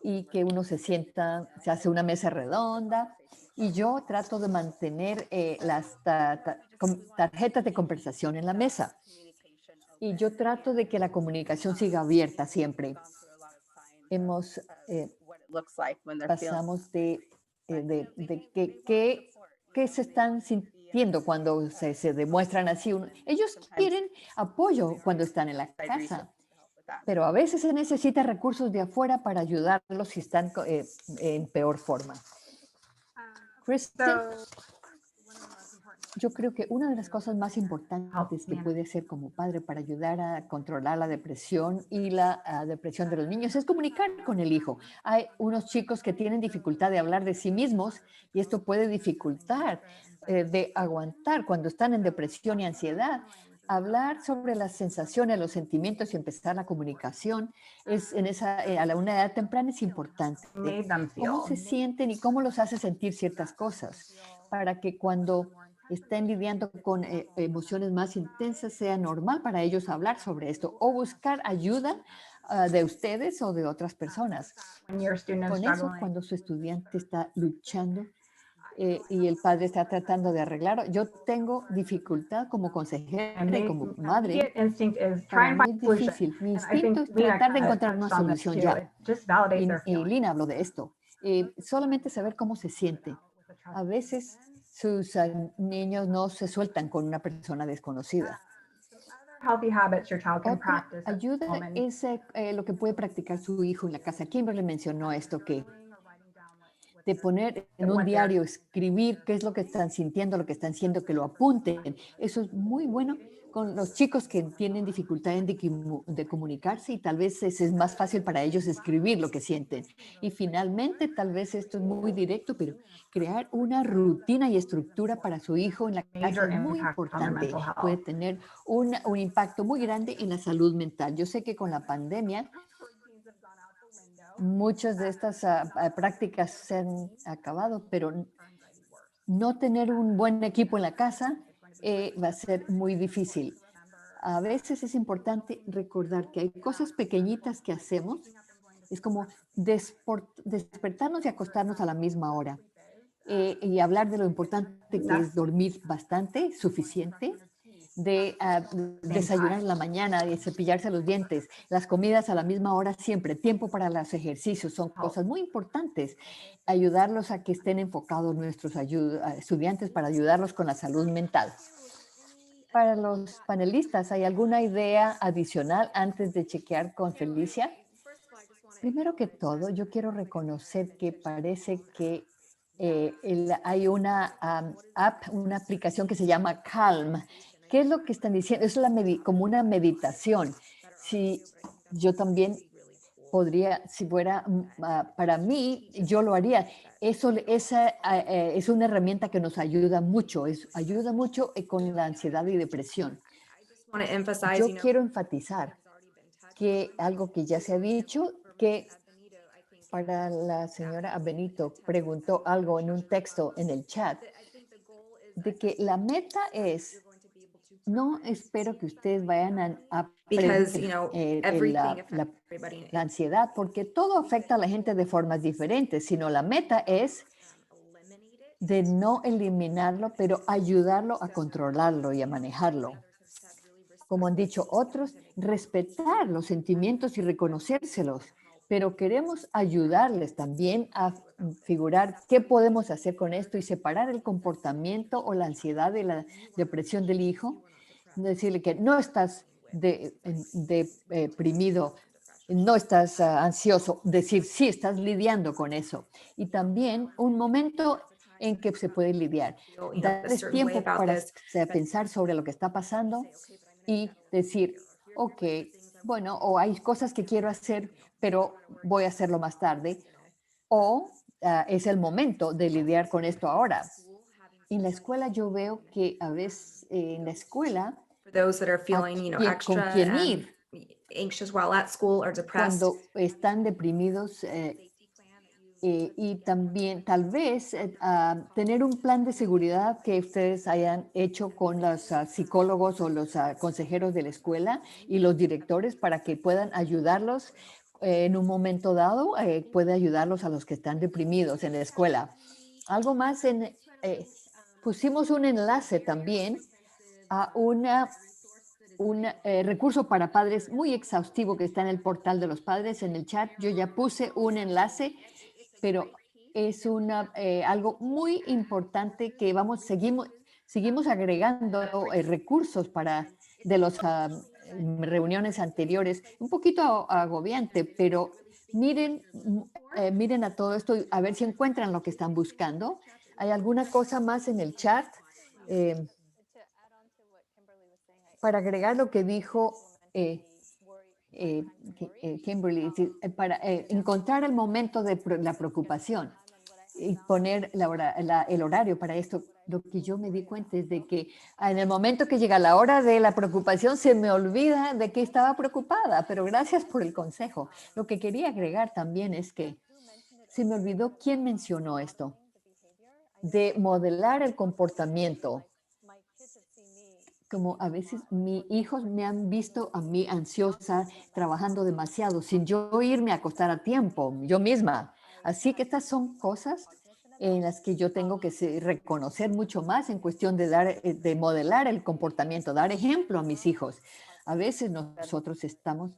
A: y que uno se sienta, se hace una mesa redonda y yo trato de mantener las tarjetas de conversación en la mesa y yo trato de que la comunicación siga abierta siempre. Hemos, pasamos de qué se están sintiendo cuando se demuestran así. Ellos quieren apoyo cuando están en la casa, pero a veces se necesita recursos de afuera para ayudarlos si están en peor forma. Kristen, yo creo que una de las cosas más importantes que puede hacer como padre para ayudar a controlar la depresión y la depresión de los niños es comunicar con el hijo. Hay unos chicos que tienen dificultad de hablar de sí mismos y esto puede dificultar de aguantar cuando están en depresión y ansiedad. Hablar sobre las sensaciones, los sentimientos y empezar la comunicación una edad temprana es importante. Cómo se sienten y cómo los hace sentir ciertas cosas para que cuando estén lidiando con emociones más intensas, sea normal para ellos hablar sobre esto o buscar ayuda de ustedes o de otras personas. Con eso, cuando su estudiante está luchando y el padre está tratando de arreglarlo, yo tengo dificultad como consejera y como madre. Para mí es difícil. Mi instinto es tratar de encontrar una solución ya. Y Lina habló de esto. Solamente saber cómo se siente. A veces sus niños no se sueltan con una persona desconocida. Otra ayuda es lo que puede practicar su hijo en la casa. Kimberly mencionó esto, que de poner en un diario, escribir qué es lo que están sintiendo, lo que están haciendo, que lo apunten. Eso es muy bueno con los chicos que tienen dificultad de comunicarse y tal vez es más fácil para ellos escribir lo que sienten. Y finalmente, tal vez esto es muy directo, pero crear una rutina y estructura para su hijo en la casa es muy importante. Puede tener un impacto muy grande en la salud mental. Yo sé que con la pandemia muchas de estas prácticas se han acabado, pero no tener un buen equipo en la casa va a ser muy difícil. A veces es importante recordar que hay cosas pequeñitas que hacemos. Es como despertarnos y acostarnos a la misma hora y hablar de lo importante que es dormir bastante, suficiente, de desayunar en la mañana y cepillarse los dientes, las comidas a la misma hora siempre, tiempo para los ejercicios, son cosas muy importantes. Ayudarlos a que estén enfocados nuestros estudiantes para ayudarlos con la salud mental. Para los panelistas, ¿hay alguna idea adicional antes de chequear con Felicia? Primero que todo, yo quiero reconocer que parece que hay una app, una aplicación que se llama Calm. ¿Qué es lo que están diciendo? Es como una meditación. Si yo también podría, si fuera para mí, yo lo haría. Esa es una herramienta que nos ayuda mucho, ayuda mucho con la ansiedad y depresión. Yo quiero enfatizar que algo que ya se ha dicho, que para la señora Benito preguntó algo en un texto en el chat, de que la meta es, no espero que ustedes vayan a la ansiedad, porque todo afecta a la gente de formas diferentes, sino la meta es de no eliminarlo, pero ayudarlo a controlarlo y a manejarlo. Como han dicho otros, respetar los sentimientos y reconocérselos, pero queremos ayudarles también a figurar qué podemos hacer con esto y separar el comportamiento o la ansiedad de la depresión del hijo. Decirle que no estás deprimido, no estás ansioso, decir sí, estás lidiando con eso. Y también un momento en que se puede lidiar. Darles tiempo para pensar sobre lo que está pasando y decir, ok, bueno, o hay cosas que quiero hacer, pero voy a hacerlo más tarde, o es el momento de lidiar con esto ahora. En la escuela yo veo que a veces en la escuela con quien ir cuando están deprimidos y también tal vez tener un plan de seguridad que ustedes hayan hecho con los psicólogos o los consejeros de la escuela y los directores para que puedan ayudarlos en un momento dado puede ayudarlos a los que están deprimidos en la escuela. Algo más, pusimos un enlace también a un recurso para padres muy exhaustivo que está en el portal de los padres. En el chat yo ya puse un enlace, pero es algo muy importante que seguimos agregando recursos de las reuniones anteriores. Un poquito agobiante, pero miren a todo esto y a ver si encuentran lo que están buscando. ¿Hay alguna cosa más en el chat? Eh, para agregar lo que dijo Kimberly, es decir, para encontrar el momento de la preocupación y poner el horario para esto. Lo que yo me di cuenta es de que en el momento que llega la hora de la preocupación se me olvida de que estaba preocupada, pero gracias por el consejo. Lo que quería agregar también es que se me olvidó quién mencionó esto, de modelar el comportamiento. Como a veces mis hijos me han visto a mí ansiosa, trabajando demasiado, sin yo irme a acostar a tiempo, yo misma. Así que estas son cosas en las que yo tengo que reconocer mucho más en cuestión de modelar el comportamiento, dar ejemplo a mis hijos. A veces nosotros estamos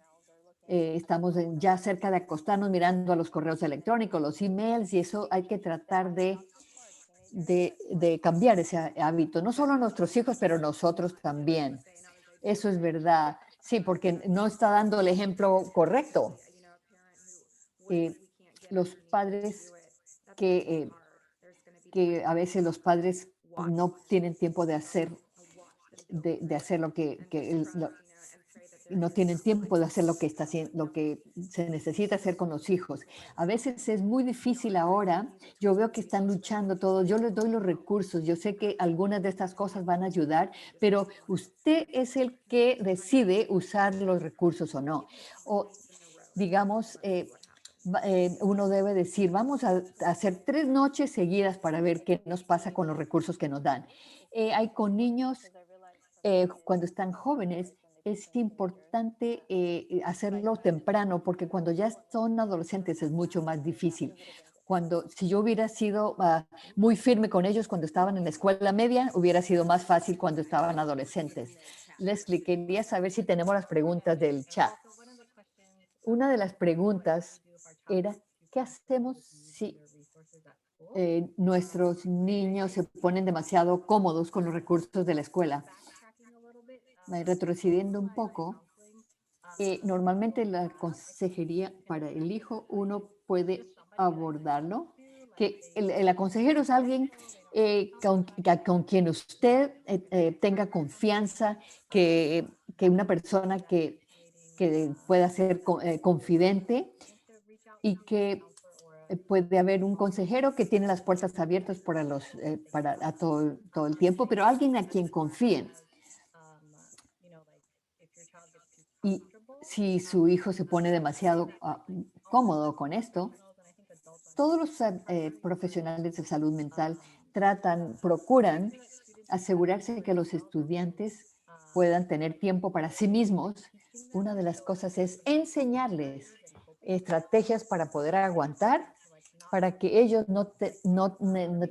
A: ya cerca de acostarnos mirando a los correos electrónicos, los emails, y eso hay que tratar de cambiar ese hábito, no solo nuestros hijos, pero nosotros también. Eso es verdad. Sí, porque no está dando el ejemplo correcto. Los padres que a veces los padres no tienen tiempo de hacer lo no tienen tiempo de hacer lo que está haciendo, lo que se necesita hacer con los hijos. A veces es muy difícil ahora. Yo veo que están luchando todos. Yo les doy los recursos. Yo sé que algunas de estas cosas van a ayudar, pero usted es el que decide usar los recursos o no. O digamos, uno debe decir, vamos a hacer 3 noches seguidas para ver qué nos pasa con los recursos que nos dan. Hay con niños cuando están jóvenes, es importante hacerlo temprano, porque cuando ya son adolescentes es mucho más difícil. Si yo hubiera sido muy firme con ellos cuando estaban en la escuela media, hubiera sido más fácil cuando estaban adolescentes. Leslie, quería saber si tenemos las preguntas del chat. Una de las preguntas era, ¿qué hacemos si nuestros niños se ponen demasiado cómodos con los recursos de la escuela? Retrocediendo un poco, normalmente la consejería para el hijo uno puede abordarlo, que el consejero es alguien con quien usted tenga confianza, que una persona que pueda ser confidente y que puede haber un consejero que tiene las puertas abiertas para todo el tiempo, pero alguien a quien confíen. Y si su hijo se pone demasiado cómodo con esto, todos los profesionales de salud mental procuran asegurarse de que los estudiantes puedan tener tiempo para sí mismos. Una de las cosas es enseñarles estrategias para poder aguantar, para que ellos no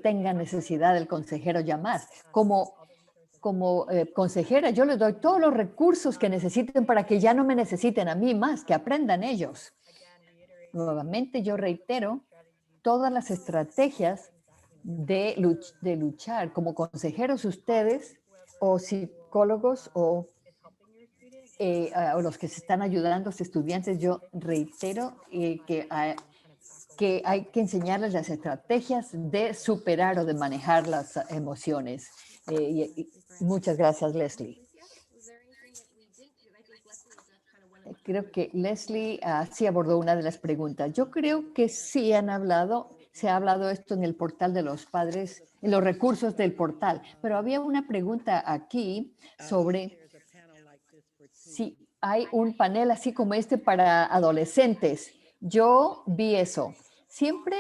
A: tengan necesidad del consejero ya más. Como consejera, yo les doy todos los recursos que necesiten para que ya no me necesiten a mí más, que aprendan ellos. Nuevamente, yo reitero, todas las estrategias de luchar como consejeros ustedes o psicólogos o los que se están ayudando a los estudiantes, yo reitero que hay que enseñarles las estrategias de superar o de manejar las emociones. Muchas gracias, Leslie. Creo que Leslie sí abordó una de las preguntas. Yo creo que sí se ha hablado esto en el portal de los padres, en los recursos del portal, pero había una pregunta aquí sobre si hay un panel así como este para adolescentes. Yo vi eso. Siempre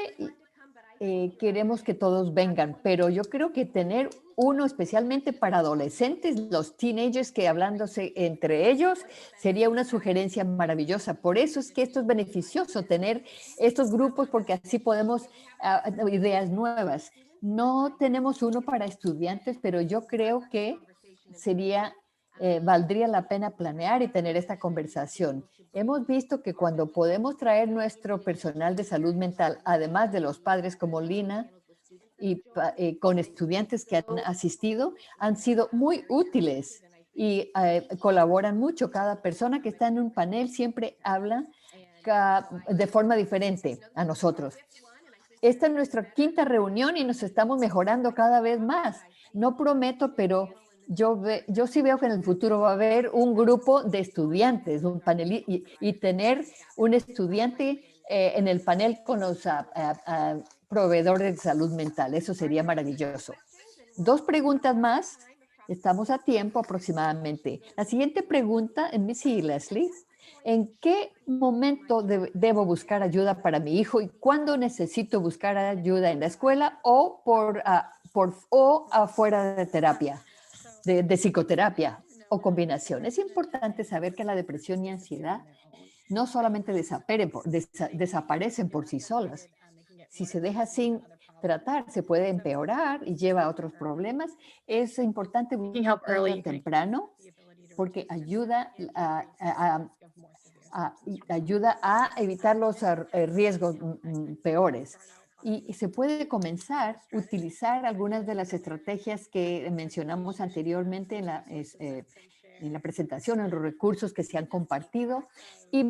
A: queremos que todos vengan, pero yo creo que tener uno especialmente para adolescentes, los teenagers que hablándose entre ellos sería una sugerencia maravillosa. Por eso es que esto es beneficioso, tener estos grupos, porque así podemos ideas nuevas. No tenemos uno para estudiantes, pero yo creo que sería, valdría la pena planear y tener esta conversación. Hemos visto que cuando podemos traer nuestro personal de salud mental, además de los padres como Lina, y con estudiantes que han asistido, han sido muy útiles y colaboran mucho. Cada persona que está en un panel siempre habla de forma diferente a nosotros. Esta es nuestra quinta reunión y nos estamos mejorando cada vez más. No prometo, pero yo sí veo que en el futuro va a haber un grupo de estudiantes, un panel y tener un estudiante en el panel con los proveedores de salud mental. Eso sería maravilloso. 2 preguntas más. Estamos a tiempo aproximadamente. La siguiente pregunta, Missy y Leslie. ¿En qué momento debo buscar ayuda para mi hijo y cuándo necesito buscar ayuda en la escuela o o afuera de terapia, de psicoterapia o combinación? Es importante saber que la depresión y ansiedad no solamente desaparecen por sí solas. Si se deja sin tratar, se puede empeorar y lleva a otros problemas. Es importante buscar ayuda temprano porque ayuda a evitar los riesgos peores. Y se puede comenzar a utilizar algunas de las estrategias que mencionamos anteriormente en la presentación, en los recursos que se han compartido y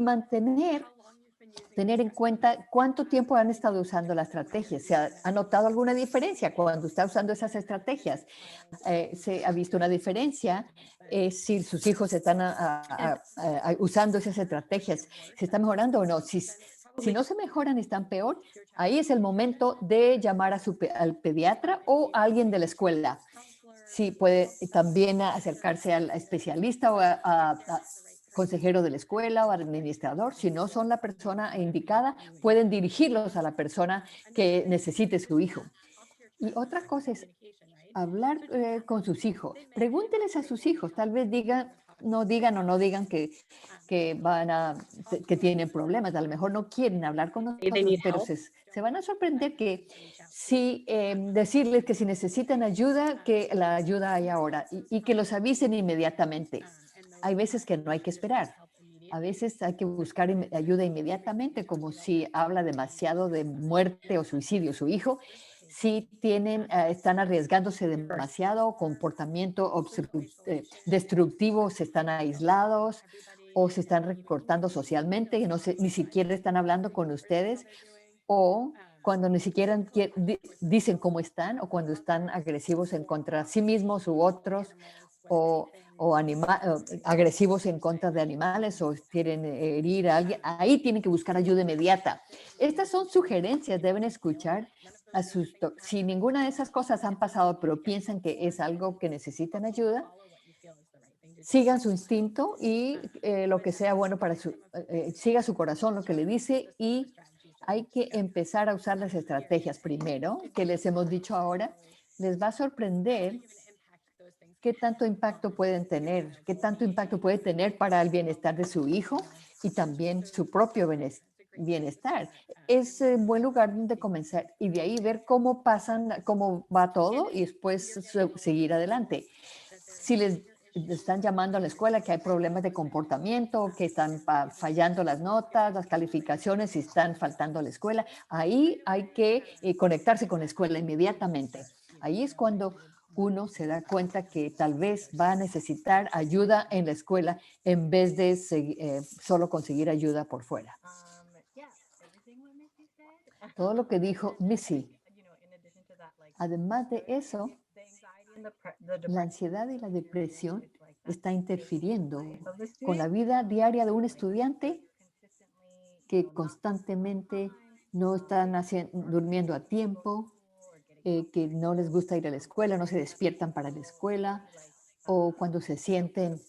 A: tener en cuenta cuánto tiempo han estado usando la estrategia. ¿Se ha notado alguna diferencia cuando está usando esas estrategias? ¿Se ha visto una diferencia si sus hijos están usando esas estrategias? ¿Se está mejorando o no? Si no se mejoran y están peor, ahí es el momento de llamar al pediatra o a alguien de la escuela. Sí, puede también acercarse al especialista o consejero de la escuela o administrador. Si no son la persona indicada, pueden dirigirlos a la persona que necesite su hijo. Y otra cosa es hablar con sus hijos. Pregúnteles a sus hijos. Tal vez no digan que tienen problemas. A lo mejor no quieren hablar con nosotros, pero se van a sorprender que si decirles que si necesitan ayuda, que la ayuda hay ahora y que los avisen inmediatamente. Hay veces que no hay que esperar. A veces hay que buscar ayuda inmediatamente, como si habla demasiado de muerte o suicidio su hijo. Si están arriesgándose demasiado, comportamiento destructivo, se están aislados o se están recortando socialmente, ni siquiera están hablando con ustedes, o cuando ni siquiera dicen cómo están, o cuando están agresivos en contra de sí mismos u otros, o agresivos en contra de animales o quieren herir a alguien, ahí tienen que buscar ayuda inmediata. Estas son sugerencias, deben escuchar si ninguna de esas cosas han pasado, pero piensan que es algo que necesitan ayuda, sigan su instinto y lo que sea bueno siga su corazón lo que le dice y hay que empezar a usar las estrategias primero, que les hemos dicho ahora. Les va a sorprender qué tanto impacto pueden tener, qué tanto impacto puede tener para el bienestar de su hijo y también su propio bienestar. Es un buen lugar donde comenzar y de ahí ver cómo va todo y después seguir adelante. Si les están llamando a la escuela que hay problemas de comportamiento, que están fallando las notas, las calificaciones, si están faltando a la escuela, ahí hay que conectarse con la escuela inmediatamente. Ahí es cuando uno se da cuenta que tal vez va a necesitar ayuda en la escuela en vez de solo conseguir ayuda por fuera. Todo lo que dijo Missy. Además de eso, la ansiedad y la depresión está interfiriendo con la vida diaria de un estudiante que constantemente no están durmiendo a tiempo, que no les gusta ir a la escuela, no se despiertan para la escuela, o cuando se sienten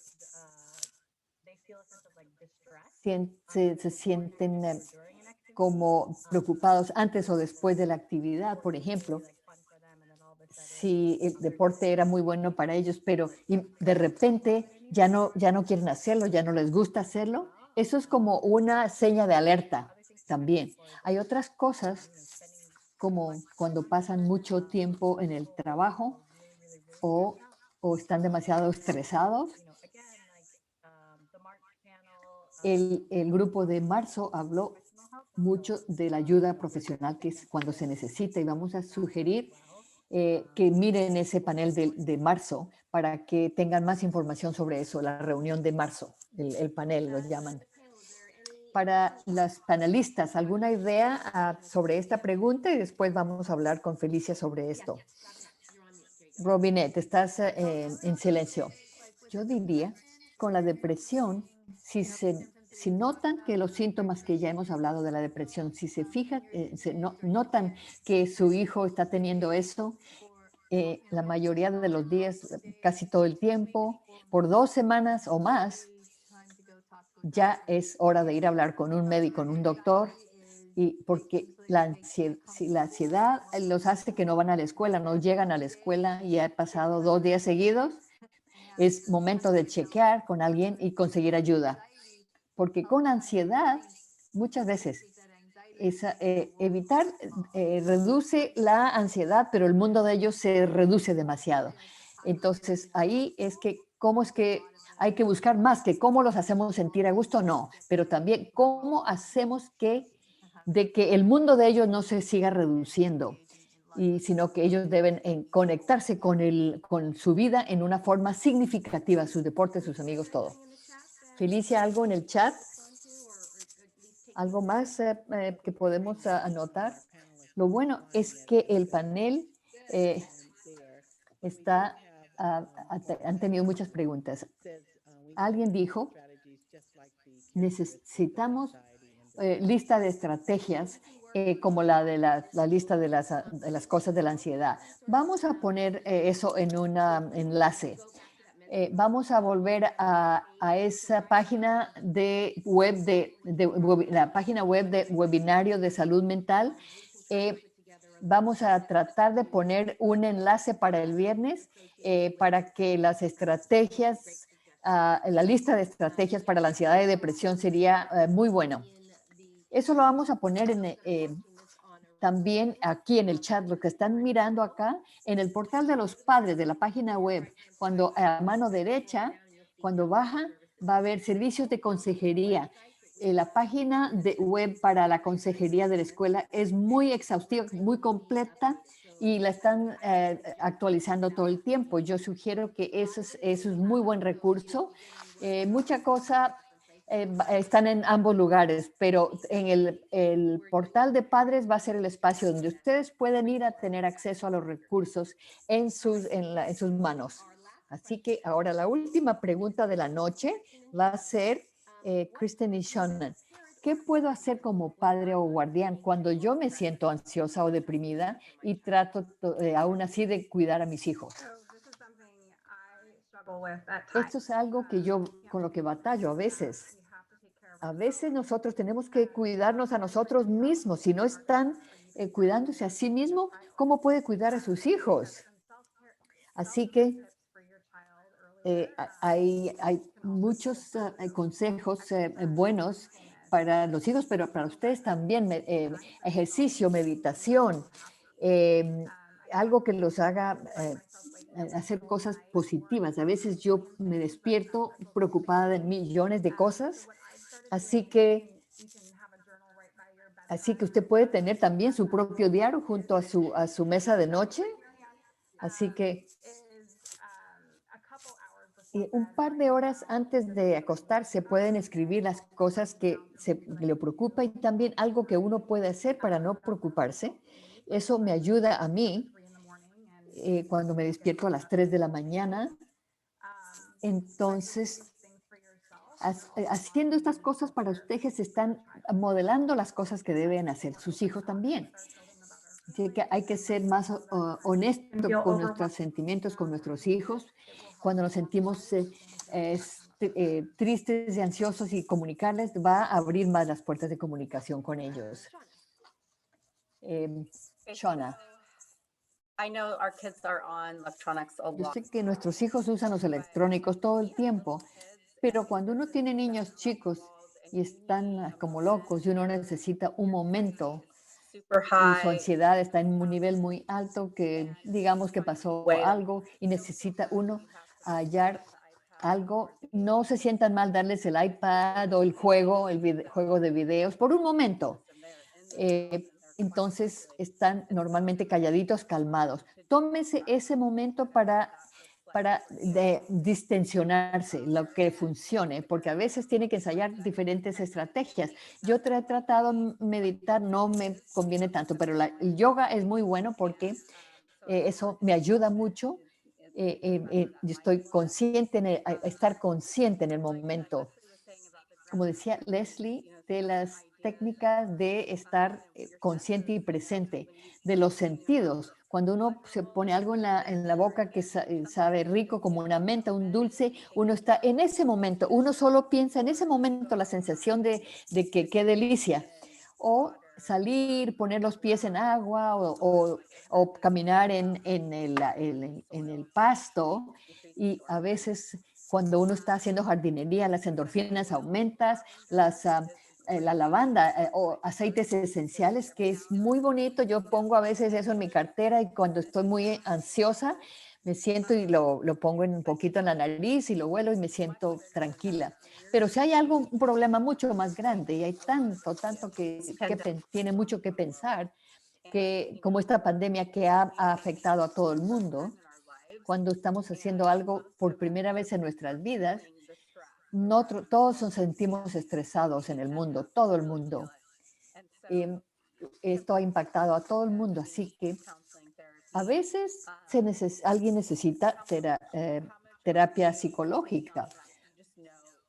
A: como preocupados antes o después de la actividad, por ejemplo, si el deporte era muy bueno para ellos, pero de repente ya no quieren hacerlo, ya no les gusta hacerlo. Eso es como una seña de alerta también. Hay otras cosas como cuando pasan mucho tiempo en el trabajo o, o están demasiado estresados. El grupo de marzo habló mucho de la ayuda profesional que es cuando se necesita y vamos a sugerir que miren ese panel de marzo para que tengan más información sobre eso, la reunión de marzo, el panel lo llaman. Para las panelistas, ¿alguna idea sobre esta pregunta? Y después vamos a hablar con Felicia sobre esto. Robinette, estás en silencio. Yo diría, con la depresión, si notan que los síntomas que ya hemos hablado de la depresión, si se fijan, notan que su hijo está teniendo eso, la mayoría de los días, casi todo el tiempo, por 2 semanas o más, ya es hora de ir a hablar con un médico, con un doctor, y porque si la ansiedad los hace que no van a la escuela, no llegan a la escuela y ha pasado 2 días seguidos, es momento de chequear con alguien y conseguir ayuda. Porque con ansiedad, muchas veces, evitar reduce la ansiedad, pero el mundo de ellos se reduce demasiado. Entonces, ahí es que, ¿cómo es que hay que buscar más que cómo los hacemos sentir a gusto? No, pero también cómo hacemos de que el mundo de ellos no se siga reduciendo, sino que ellos deben conectarse con su vida en una forma significativa, sus deportes, sus amigos, todo. Felicia, ¿algo en el chat? ¿Algo más que podemos anotar? Lo bueno es que el panel han tenido muchas preguntas. Alguien dijo, necesitamos lista de estrategias como la de la lista de las cosas de la ansiedad. Vamos a poner eso en un enlace. Vamos a volver a esa página web la página web de webinario de salud mental. Vamos a tratar de poner un enlace para el viernes para que las estrategias, la lista de estrategias para la ansiedad y depresión sería muy bueno. Eso lo vamos a poner también aquí en el chat, lo que están mirando acá, en el portal de los padres de la página web. Cuando a mano derecha, cuando baja, va a haber servicios de consejería. La página web para la consejería de la escuela es muy exhaustiva, muy completa y la están actualizando todo el tiempo. Yo sugiero que eso es muy buen recurso. Mucha cosa están en ambos lugares, pero en el portal de padres va a ser el espacio donde ustedes pueden ir a tener acceso a los recursos en sus manos. Así que ahora la última pregunta de la noche va a ser Kristen y Shannon. ¿Qué puedo hacer como padre o guardián cuando yo me siento ansiosa o deprimida y trato aún así de cuidar a mis hijos? Esto es algo que con lo que batallo a veces. A veces nosotros tenemos que cuidarnos a nosotros mismos. Si no están cuidándose a sí mismo, ¿cómo puede cuidar a sus hijos? Así que hay muchos consejos buenos para los hijos, pero para ustedes también. Ejercicio, meditación, algo que los haga hacer cosas positivas. A veces yo me despierto preocupada de millones de cosas, así que usted puede tener también su propio diario junto a su mesa de noche. Así que un par de horas antes de acostarse pueden escribir las cosas que le preocupan y también algo que uno puede hacer para no preocuparse. Eso me ayuda a mí cuando me despierto a las 3 de la mañana. Entonces, haciendo estas cosas para ustedes, están modelando las cosas que deben hacer sus hijos también. Así que hay que ser más honestos con nuestros sentimientos, con nuestros hijos. Cuando nos sentimos tristes y ansiosos y comunicarles, va a abrir más las puertas de comunicación con ellos. Shona. Yo sé que nuestros hijos usan los electrónicos todo el tiempo, pero cuando uno tiene niños chicos y están como locos y uno necesita un momento y su ansiedad está en un nivel muy alto, que digamos que pasó algo y necesita uno hallar algo, no se sientan mal darles el iPad o el juego, juego de videos por un momento. Entonces están normalmente calladitos, calmados. Tómese ese momento para distensionarse, lo que funcione, porque a veces tiene que ensayar diferentes estrategias. Yo he tratado meditar, no me conviene tanto, pero el yoga es muy bueno porque eso me ayuda mucho. Yo estoy consciente, estar consciente en el momento, como decía Leslie, de las técnicas de estar consciente y presente, de los sentidos. Cuando uno se pone algo en la boca que sabe rico como una menta, un dulce, uno está en ese momento, uno solo piensa en ese momento la sensación de que qué delicia. O salir, poner los pies en agua o caminar en el pasto y a veces cuando uno está haciendo jardinería, las endorfinas aumentan, la lavanda o aceites esenciales, que es muy bonito. Yo pongo a veces eso en mi cartera y cuando estoy muy ansiosa, me siento y lo pongo un poquito en la nariz y lo huelo y me siento tranquila. Pero si hay un problema mucho más grande y hay tanto que tiene mucho que pensar, que como esta pandemia que ha afectado a todo el mundo, cuando estamos haciendo algo por primera vez en nuestras vidas, todos nos sentimos estresados en el mundo, todo el mundo. Em, Esto ha impactado a todo el mundo, así que a veces alguien necesita terapia psicológica.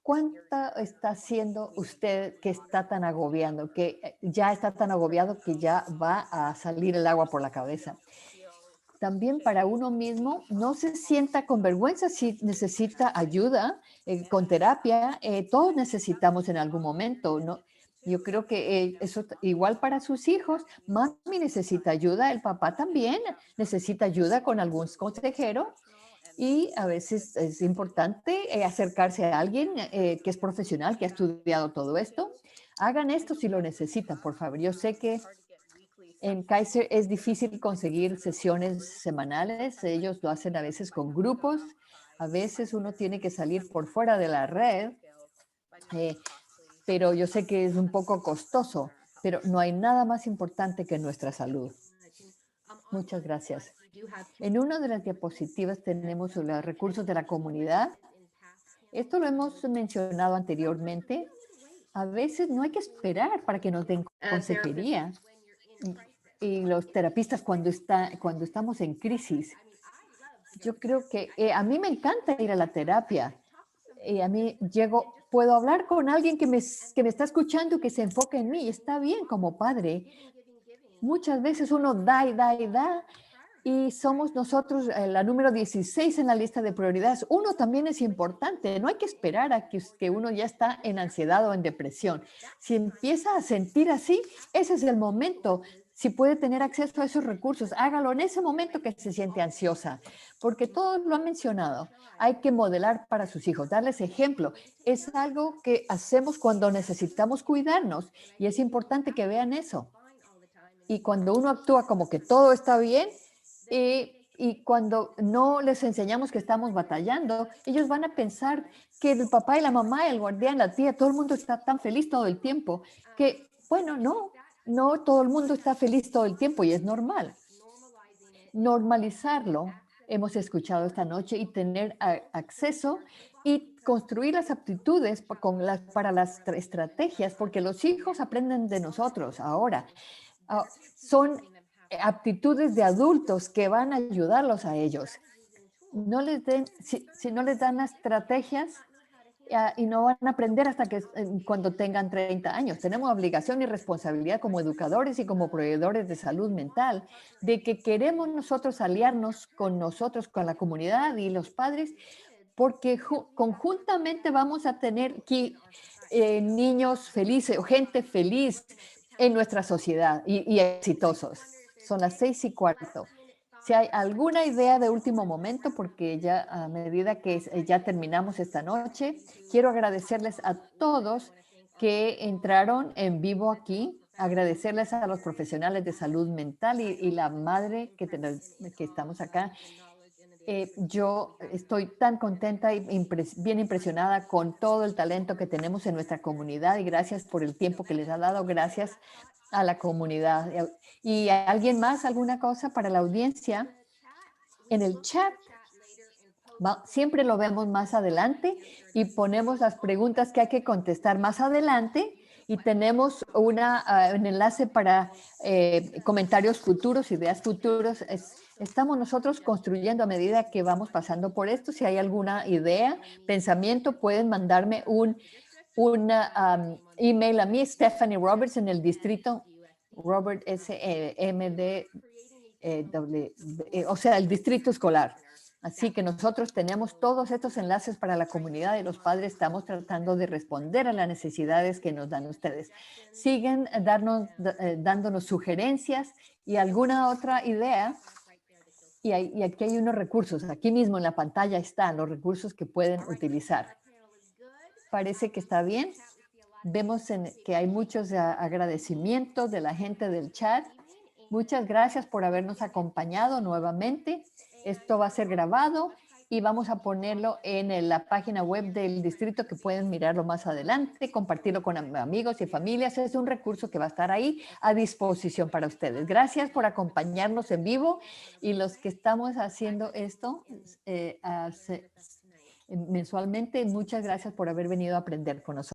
A: ¿Cuánta está haciendo usted que está tan agobiando, que ya está tan agobiado que ya va a salir el agua por la cabeza? También para uno mismo, no se sienta con vergüenza si necesita ayuda con terapia. Todos necesitamos en algún momento, ¿no? Yo creo que eso igual para sus hijos. Mami necesita ayuda, el papá también necesita ayuda con algún consejero y a veces es importante acercarse a alguien que es profesional, que ha estudiado todo esto. Hagan esto si lo necesitan, por favor. Yo sé que en Kaiser es difícil conseguir sesiones semanales. Ellos lo hacen a veces con grupos. A veces uno tiene que salir por fuera de la red, eh, pero yo sé que es un poco costoso, pero no hay nada más importante que nuestra salud. Muchas gracias. En una de las diapositivas tenemos los recursos de la comunidad. Esto lo hemos mencionado anteriormente. A veces no hay que esperar para que nos den consejería. Y los terapistas cuando estamos en crisis. Yo creo que a mí me encanta ir a la terapia. A mí puedo hablar con alguien que me está escuchando, que se enfoque en mí. Y está bien como padre. Muchas veces uno da y da y da. Y somos nosotros la número 16 en la lista de prioridades. Uno también es importante. No hay que esperar a que uno ya está en ansiedad o en depresión. Si empieza a sentir así, ese es el momento. Si puede tener acceso a esos recursos, hágalo en ese momento que se siente ansiosa, porque todos lo han mencionado. Hay que modelar para sus hijos, darles ejemplo. Es algo que hacemos cuando necesitamos cuidarnos y es importante que vean eso. Y cuando uno actúa como que todo está bien, y cuando no les enseñamos que estamos batallando, ellos van a pensar que el papá y la mamá, el guardián, la tía, todo el mundo está tan feliz todo el tiempo, que, bueno, no todo el mundo está feliz todo el tiempo y es normal. Normalizarlo, hemos escuchado esta noche, y tener acceso y construir las aptitudes para las estrategias, porque los hijos aprenden de nosotros ahora. Son aptitudes de adultos que van a ayudarlos a ellos. Si no les dan las estrategias y no van a aprender hasta cuando tengan 30 años. Tenemos obligación y responsabilidad como educadores y como proveedores de salud mental de que queremos nosotros aliarnos con la comunidad y los padres, porque conjuntamente vamos a tener niños felices o gente feliz en nuestra sociedad y exitosos. Son las 6:15. Si hay alguna idea de último momento, porque ya a medida que ya terminamos esta noche, quiero agradecerles a todos que entraron en vivo aquí, agradecerles a los profesionales de salud mental y la madre que estamos acá. Yo estoy tan contenta y bien impresionada con todo el talento que tenemos en nuestra comunidad y gracias por el tiempo que les ha dado, gracias a la comunidad. ¿Y alguien más, alguna cosa para la audiencia? En el chat siempre lo vemos más adelante y ponemos las preguntas que hay que contestar más adelante y tenemos un enlace para comentarios futuros, ideas futuros. Estamos nosotros construyendo a medida que vamos pasando por esto. Si hay alguna idea, pensamiento, pueden mandarme un email a mí, Stephanie Roberts, en el distrito, Robert SMD, o sea, el distrito escolar. Así que nosotros tenemos todos estos enlaces para la comunidad y los padres estamos tratando de responder a las necesidades que nos dan ustedes. Siguen dándonos sugerencias y alguna otra idea. Y aquí hay unos recursos. Aquí mismo en la pantalla están los recursos que pueden utilizar. Parece que está bien. Vemos que hay muchos agradecimientos de la gente del chat. Muchas gracias por habernos acompañado nuevamente. Esto va a ser grabado y vamos a ponerlo en la página web del distrito que pueden mirarlo más adelante, compartirlo con amigos y familias. Es un recurso que va a estar ahí a disposición para ustedes. Gracias por acompañarnos en vivo y los que estamos haciendo esto mensualmente, muchas gracias por haber venido a aprender con nosotros.